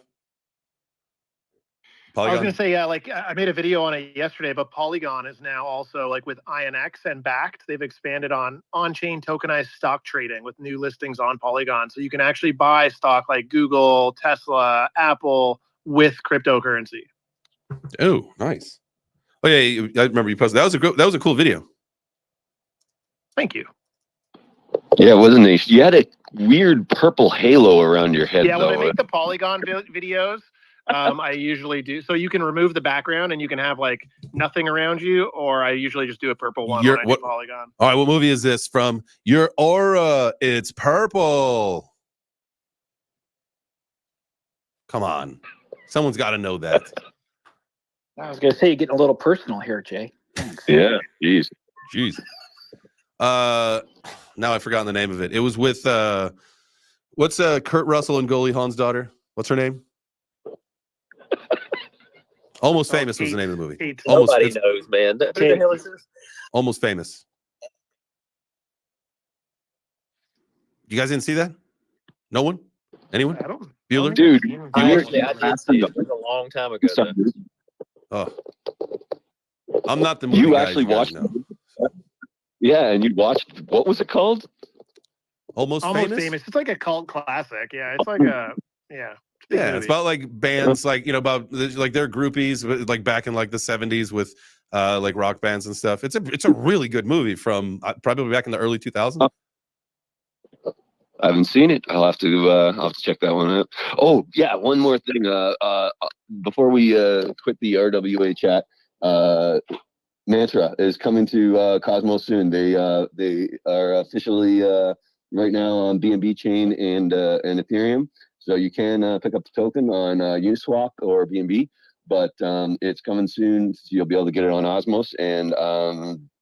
Polygon? I was going to say, like I made a video on it yesterday, but Polygon is now also like with INX and backed. They've expanded on-chain tokenized stock trading with new listings on Polygon. So you can actually buy stock like Google, Tesla, Apple with cryptocurrency. Oh, nice. Oh yeah, I remember you posted. That was a cool video. Thank you. Yeah, wasn't it? You had a weird purple halo around your head. Yeah, though. when I make the Polygon videos, I usually do. So you can remove the background and you can have like nothing around you, or I usually just do a purple one when I do Polygon. All right, what movie is this from? Your aura, it's purple. Come on, someone's got to know that. I was going to say you're getting a little personal here, Jay. Thanks. Yeah, jeez. Now I've forgotten the name of it. It was with what's Kurt Russell and Goldie Hawn's daughter? What's her name? Almost Famous was the name of the movie. Nobody knows, man. Who the hell is this? Almost Famous. You guys didn't see that? No one? Anyone? I don't. Bueller? Dude, I did see it. It was a long time ago. Oh, I'm not the movie You guy, actually as you guys watched? know. Yeah, and you watched. What was it called? Almost Famous. It's like a cult classic. Yeah, it's like a big Yeah, movie. it's about like bands, like about like their groupies, like back in like the 70s with like rock bands and stuff. It's a really good movie from probably back in the early 2000s. I haven't seen it. I'll have to check that one out. Oh yeah, one more thing. Before we quit the RWA chat, Mantra is coming to Cosmos soon. They are officially right now on BNB chain and Ethereum, so you can pick up the token on Uniswap or BNB. But it's coming soon, so you'll be able to get it on Osmos. And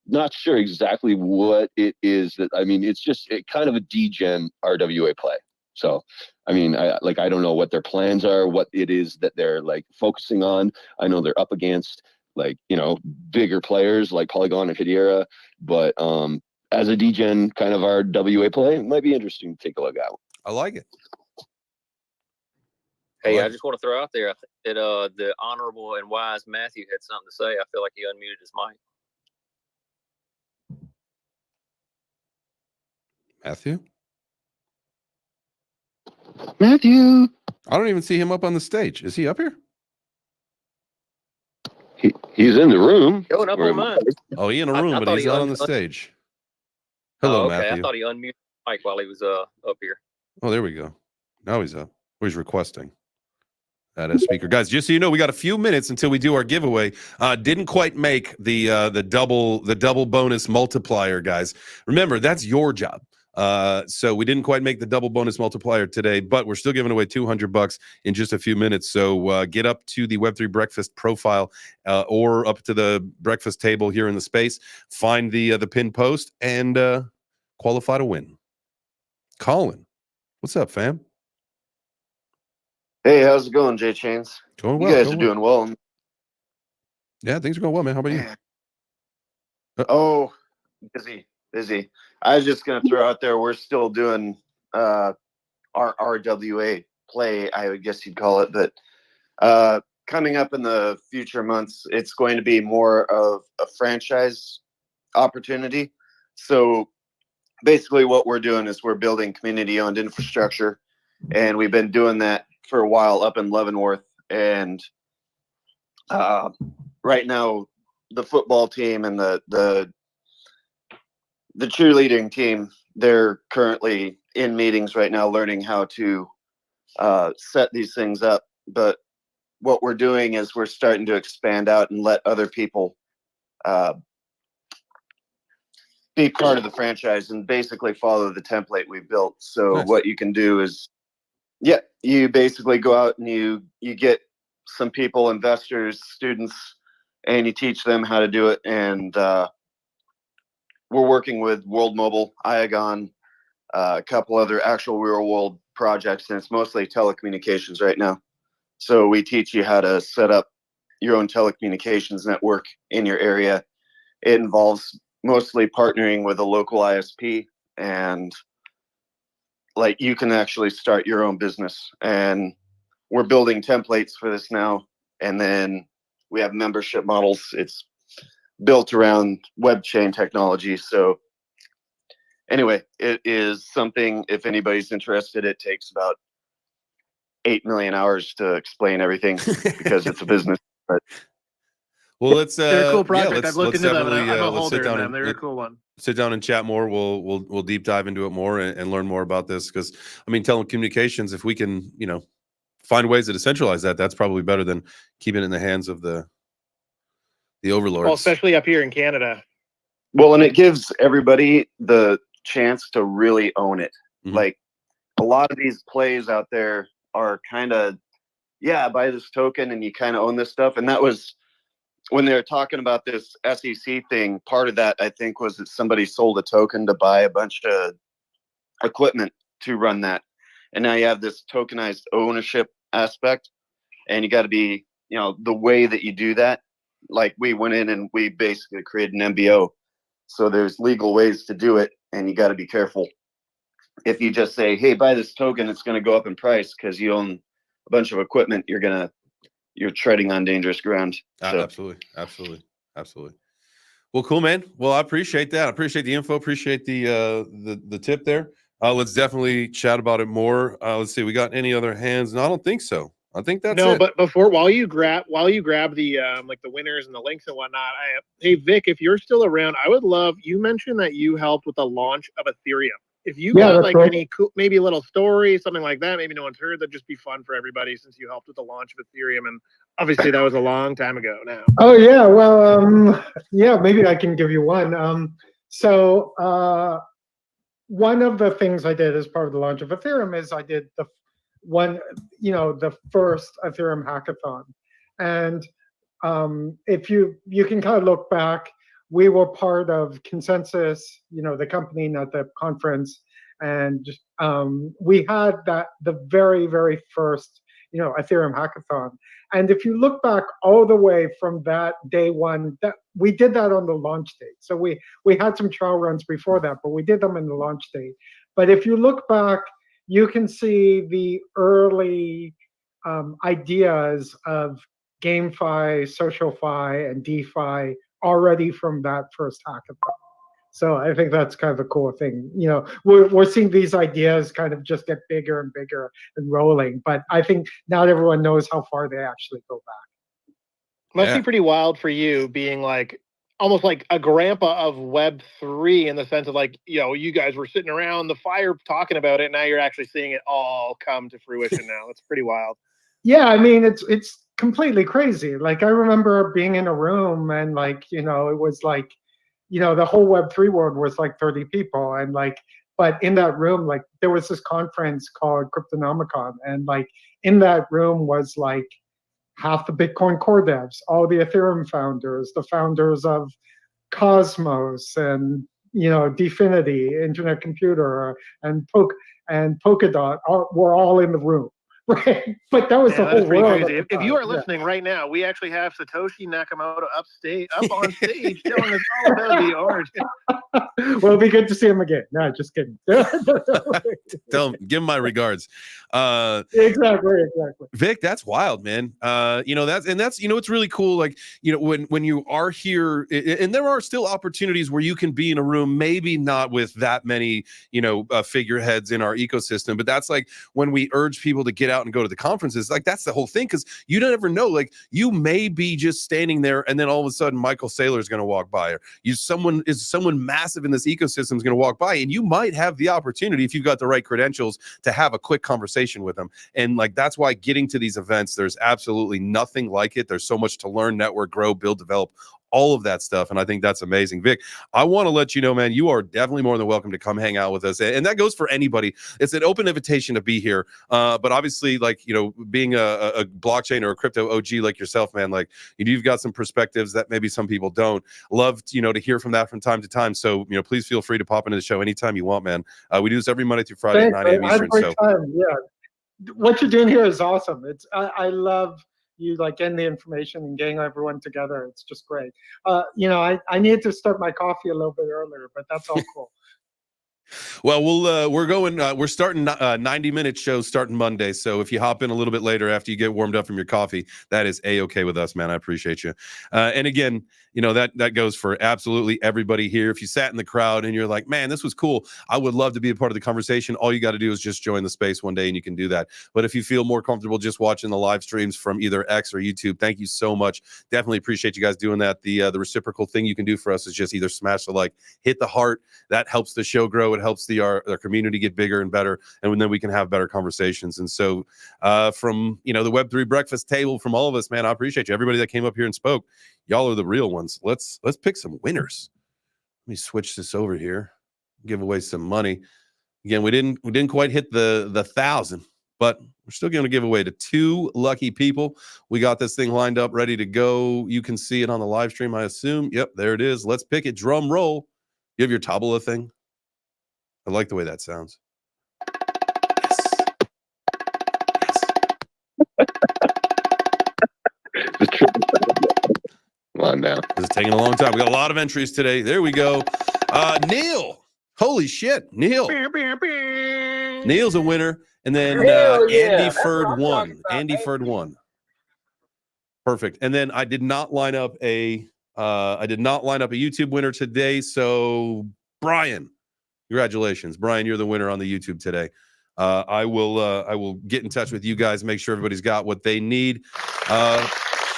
not sure exactly what it is. It's just kind of a degen RWA play. So, I don't know what their plans are, what it is that they're like focusing on. I know they're up against bigger players like Polygon and Hedera, but as a degen kind of RWA play, it might be interesting to take a look at. I like it. Hey, I just want to throw out there that the honorable and wise Matthew had something to say. I feel like he unmuted his mic. Matthew. I don't even see him up on the stage. Is he up here? He's in the room. Going up on mine. Oh, he's in a room, but he's not on the stage. Hello, okay. Matthew. I thought he unmuted his mic while he was up here. Oh, there we go. Now he's up. Or he's requesting that as speaker. Guys, just so you know, we got a few minutes until we do our giveaway. Didn't quite make the double bonus multiplier, guys. Remember, that's your job. So we didn't quite make the double bonus multiplier today, but we're still giving away $200 in just a few minutes. So get up to the Web3 Breakfast profile or up to the breakfast table here in the space. Find the pinned post and qualify to win. Colin, what's up, fam? Hey, how's it going, JChains? Going well. You guys are doing well. Yeah, things are going well, man. How about you? Oh, busy. I was just gonna throw out there, we're still doing our RWA play, I would guess you'd call it, but coming up in the future months, it's going to be more of a franchise opportunity. So basically what we're doing is we're building community-owned infrastructure, and we've been doing that for a while up in Leavenworth. And right now, the football team and the cheerleading team, they're currently in meetings right now learning how to set these things up. But what we're doing is we're starting to expand out and let other people be part of the franchise and basically follow the template we built. So Nice. What you can do is, you basically go out and you get some people, investors, students, and you teach them how to do it. And we're working with World Mobile, Iagon, a couple other actual real world projects, and it's mostly telecommunications right now. So we teach you how to set up your own telecommunications network in your area. It involves mostly partnering with a local ISP, and like you can actually start your own business. And we're building templates for this now, and then we have membership models. It's built around web chain technology. So anyway, it is something, if anybody's interested, it takes about 8 million hours to explain everything because it's a business. But well, let's they're a cool project. let's, I've looked let's into them, and definitely I'm a let's holder sit in down them. and They're a cool one. sit down and chat more. We'll deep dive into it more and learn more about this, because telecommunications, if we can find ways to decentralize that's probably better than keeping it in the hands of the overlords. Well, especially up here in Canada. Well, and it gives everybody the chance to really own it. Mm-hmm. Like a lot of these plays out there are kind of, buy this token and you kind of own this stuff. And that was when they were talking about this SEC thing. Part of that, I think, was that somebody sold a token to buy a bunch of equipment to run that. And now you have this tokenized ownership aspect, and you got to be, the way that you do that. Like we went in and we basically created an MBO. So there's legal ways to do it, and you got to be careful. If you just say, hey, buy this token, it's going to go up in price because you own a bunch of equipment, you're going to you're treading on dangerous ground. So. Absolutely. Well, cool, man. Well, I appreciate that. I appreciate the info. Appreciate the tip there. Let's definitely chat about it more. Let's see. We got any other hands? No, I don't think so. I think that's it. But while you grab the like the winners and the links and whatnot, hey Vic, if you're still around, I would love. You mentioned that you helped with the launch of Ethereum. If you got like any cool, maybe a little story, something like that, maybe no one's heard, that'd just be fun for everybody since you helped with the launch of Ethereum, and obviously that was a long time ago now. Oh yeah, well, yeah, maybe I can give you one. So one of the things I did as part of the launch of Ethereum is I did the first Ethereum hackathon, and if you can kind of look back. We were part of Consensus, the company, not the conference, and we had the very, very first, Ethereum hackathon. And if you look back all the way from that day one, that we did that on the launch date. So we had some trial runs before that, but we did them in the launch date. But if you look back, you can see the early ideas of GameFi, SocialFi, and DeFi already from that first hackathon. So I think that's kind of a cool thing. We're seeing these ideas kind of just get bigger and bigger and rolling, but I think not everyone knows how far they actually go back. Must be pretty wild for you being like almost like a grandpa of Web3 in the sense of like, you guys were sitting around the fire talking about it. Now you're actually seeing it all come to fruition now. It's pretty wild. Yeah, I mean, it's completely crazy. Like, I remember being in a room and like, it was like, the whole Web3 world was like 30 people. And like, but in that room, like there was this conference called Cryptonomicon. And like in that room was like half the Bitcoin core devs, all the Ethereum founders, the founders of Cosmos and, Dfinity, Internet Computer, and Polkadot were all in the room. Right, but that was the whole world. Crazy. If you are listening right now, we actually have Satoshi Nakamoto up on stage, telling us all about the origin. Well, it'll be good to see him again. No, just kidding. Tell him, give him my regards. Exactly. Vic, that's wild, man. That's it's really cool. Like, when you are here, and there are still opportunities where you can be in a room, maybe not with that many, figureheads in our ecosystem, but that's like when we urge people to get out and go to the conferences. Like, that's the whole thing, because you don't ever know. Like, you may be just standing there, and then all of a sudden Michael Saylor is going to walk by, or someone massive in this ecosystem is going to walk by, and you might have the opportunity, if you've got the right credentials, to have a quick conversation with them. And like, that's why getting to these events, there's absolutely nothing like it. There's so much to learn, network, grow, build, develop, all of that stuff. And I think that's amazing. Vic, I want to let you know, man, you are definitely more than welcome to come hang out with us. And that goes for anybody. It's an open invitation to be here. But obviously, like, being a blockchain or a crypto OG like yourself, man, like, you've got some perspectives that maybe some people don't. Love, to hear from that from time to time. So, please feel free to pop into the show anytime you want, man. We do this every Monday through Friday at 9 a.m. Eastern. So. Yeah. What you're doing here is awesome. I love you like getting the information and getting everyone together. It's just great. I need to start my coffee a little bit earlier, but that's all cool. Well, we're starting 90-minute shows starting Monday. So if you hop in a little bit later after you get warmed up from your coffee, that is A-okay with us, man. I appreciate you. And again, that goes for absolutely everybody here. If you sat in the crowd and you're like, man, this was cool, I would love to be a part of the conversation, all you got to do is just join the space one day and you can do that. But if you feel more comfortable just watching the live streams from either X or YouTube, thank you so much. Definitely appreciate you guys doing that. The reciprocal thing you can do for us is just either smash the like, hit the heart. That helps the show grow. It helps our community get bigger and better, and then we can have better conversations. And so from the Web3 breakfast table, from all of us, man, I appreciate you. Everybody that came up here and spoke, y'all are the real ones. Let's pick some winners. Let me switch this over here, give away some money. Again, we didn't quite hit the 1,000, but we're still going to give away to 2 lucky people. We got this thing lined up, ready to go. You can see it on the live stream, I assume. Yep, there it is. Let's pick it. Drum roll. You have your tabula thing? I like the way that sounds. Yes. Come on now. This is taking a long time. We got a lot of entries today. There we go. Neil. Holy shit. Neil. Neil's a winner. And then Andy Ferd won. Andy Ferd won. Perfect. And then I did not line up a YouTube winner today. So Brian, congratulations. Brian, you're the winner on the YouTube today. I will get in touch with you guys, make sure everybody's got what they need.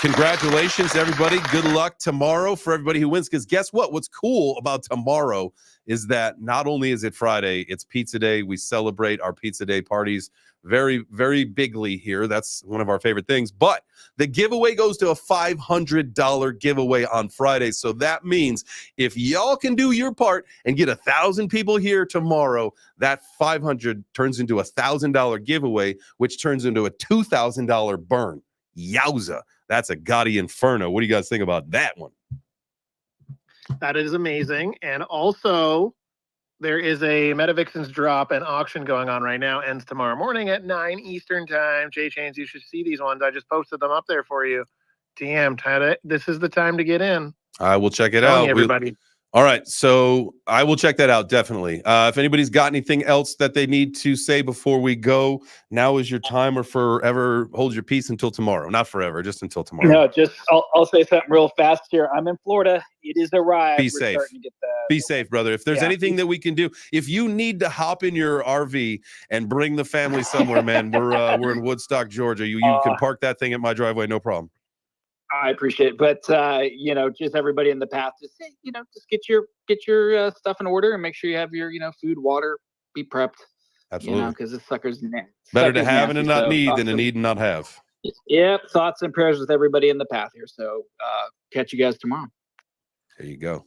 Congratulations, everybody. Good luck tomorrow for everybody who wins. Because guess what? What's cool about tomorrow is that not only is it Friday, it's Pizza Day. We celebrate our Pizza Day parties very, very bigly here. That's one of our favorite things. But the giveaway goes to a $500 giveaway on Friday. So that means if y'all can do your part and get 1,000 people here tomorrow, that 500 turns into a $1,000 giveaway, which turns into a $2,000 burn. Yowza. That's a GOTTI inferno. What do you guys think about that one? That is amazing. And also, there is a MetaVixens drop and auction going on right now. Ends tomorrow morning at 9 Eastern time. JChains, you should see these ones. I just posted them up there for you. Damn, this is the time to get in. I will check it out. Everybody. All right, so I will check that out, definitely. If anybody's got anything else that they need to say before we go, now is your time, or forever hold your peace until tomorrow. Not forever, just until tomorrow. No, I'll say something real fast here. I'm in Florida. It is arrived. Be safe. Be safe, brother. If there's anything that we can do, if you need to hop in your RV and bring the family somewhere, man, we're in Woodstock, Georgia. You can park that thing at my driveway, no problem. I appreciate it, but just everybody in the path, just get your stuff in order and make sure you have your food, water, be prepped. Absolutely, because this sucker's better to have and not need than to need and not have. Yep, thoughts and prayers with everybody in the path here. So catch you guys tomorrow. There you go.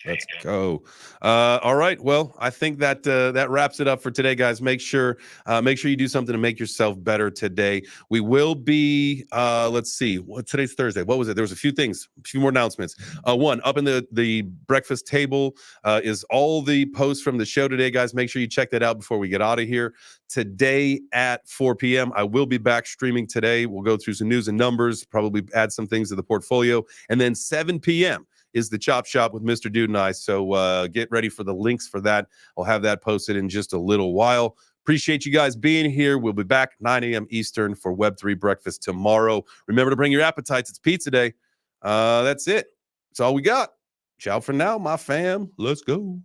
Let's go. All right. Well, I think that that wraps it up for today, guys. Make sure you do something to make yourself better today. We will be, let's see, today's Thursday. What was it? There was a few things, a few more announcements. One, up in the breakfast table is all the posts from the show today, guys. Make sure you check that out before we get out of here. Today at 4 p.m., I will be back streaming today. We'll go through some news and numbers, probably add some things to the portfolio. And then 7 p.m. is the Chop Shop with Mr. Dude and I. So get ready for the links for that. I'll have that posted in just a little while. Appreciate you guys being here. We'll be back 9 a.m. Eastern for Web3 Breakfast tomorrow. Remember to bring your appetites. It's Pizza Day. That's it. That's all we got. Ciao for now, my fam. Let's go.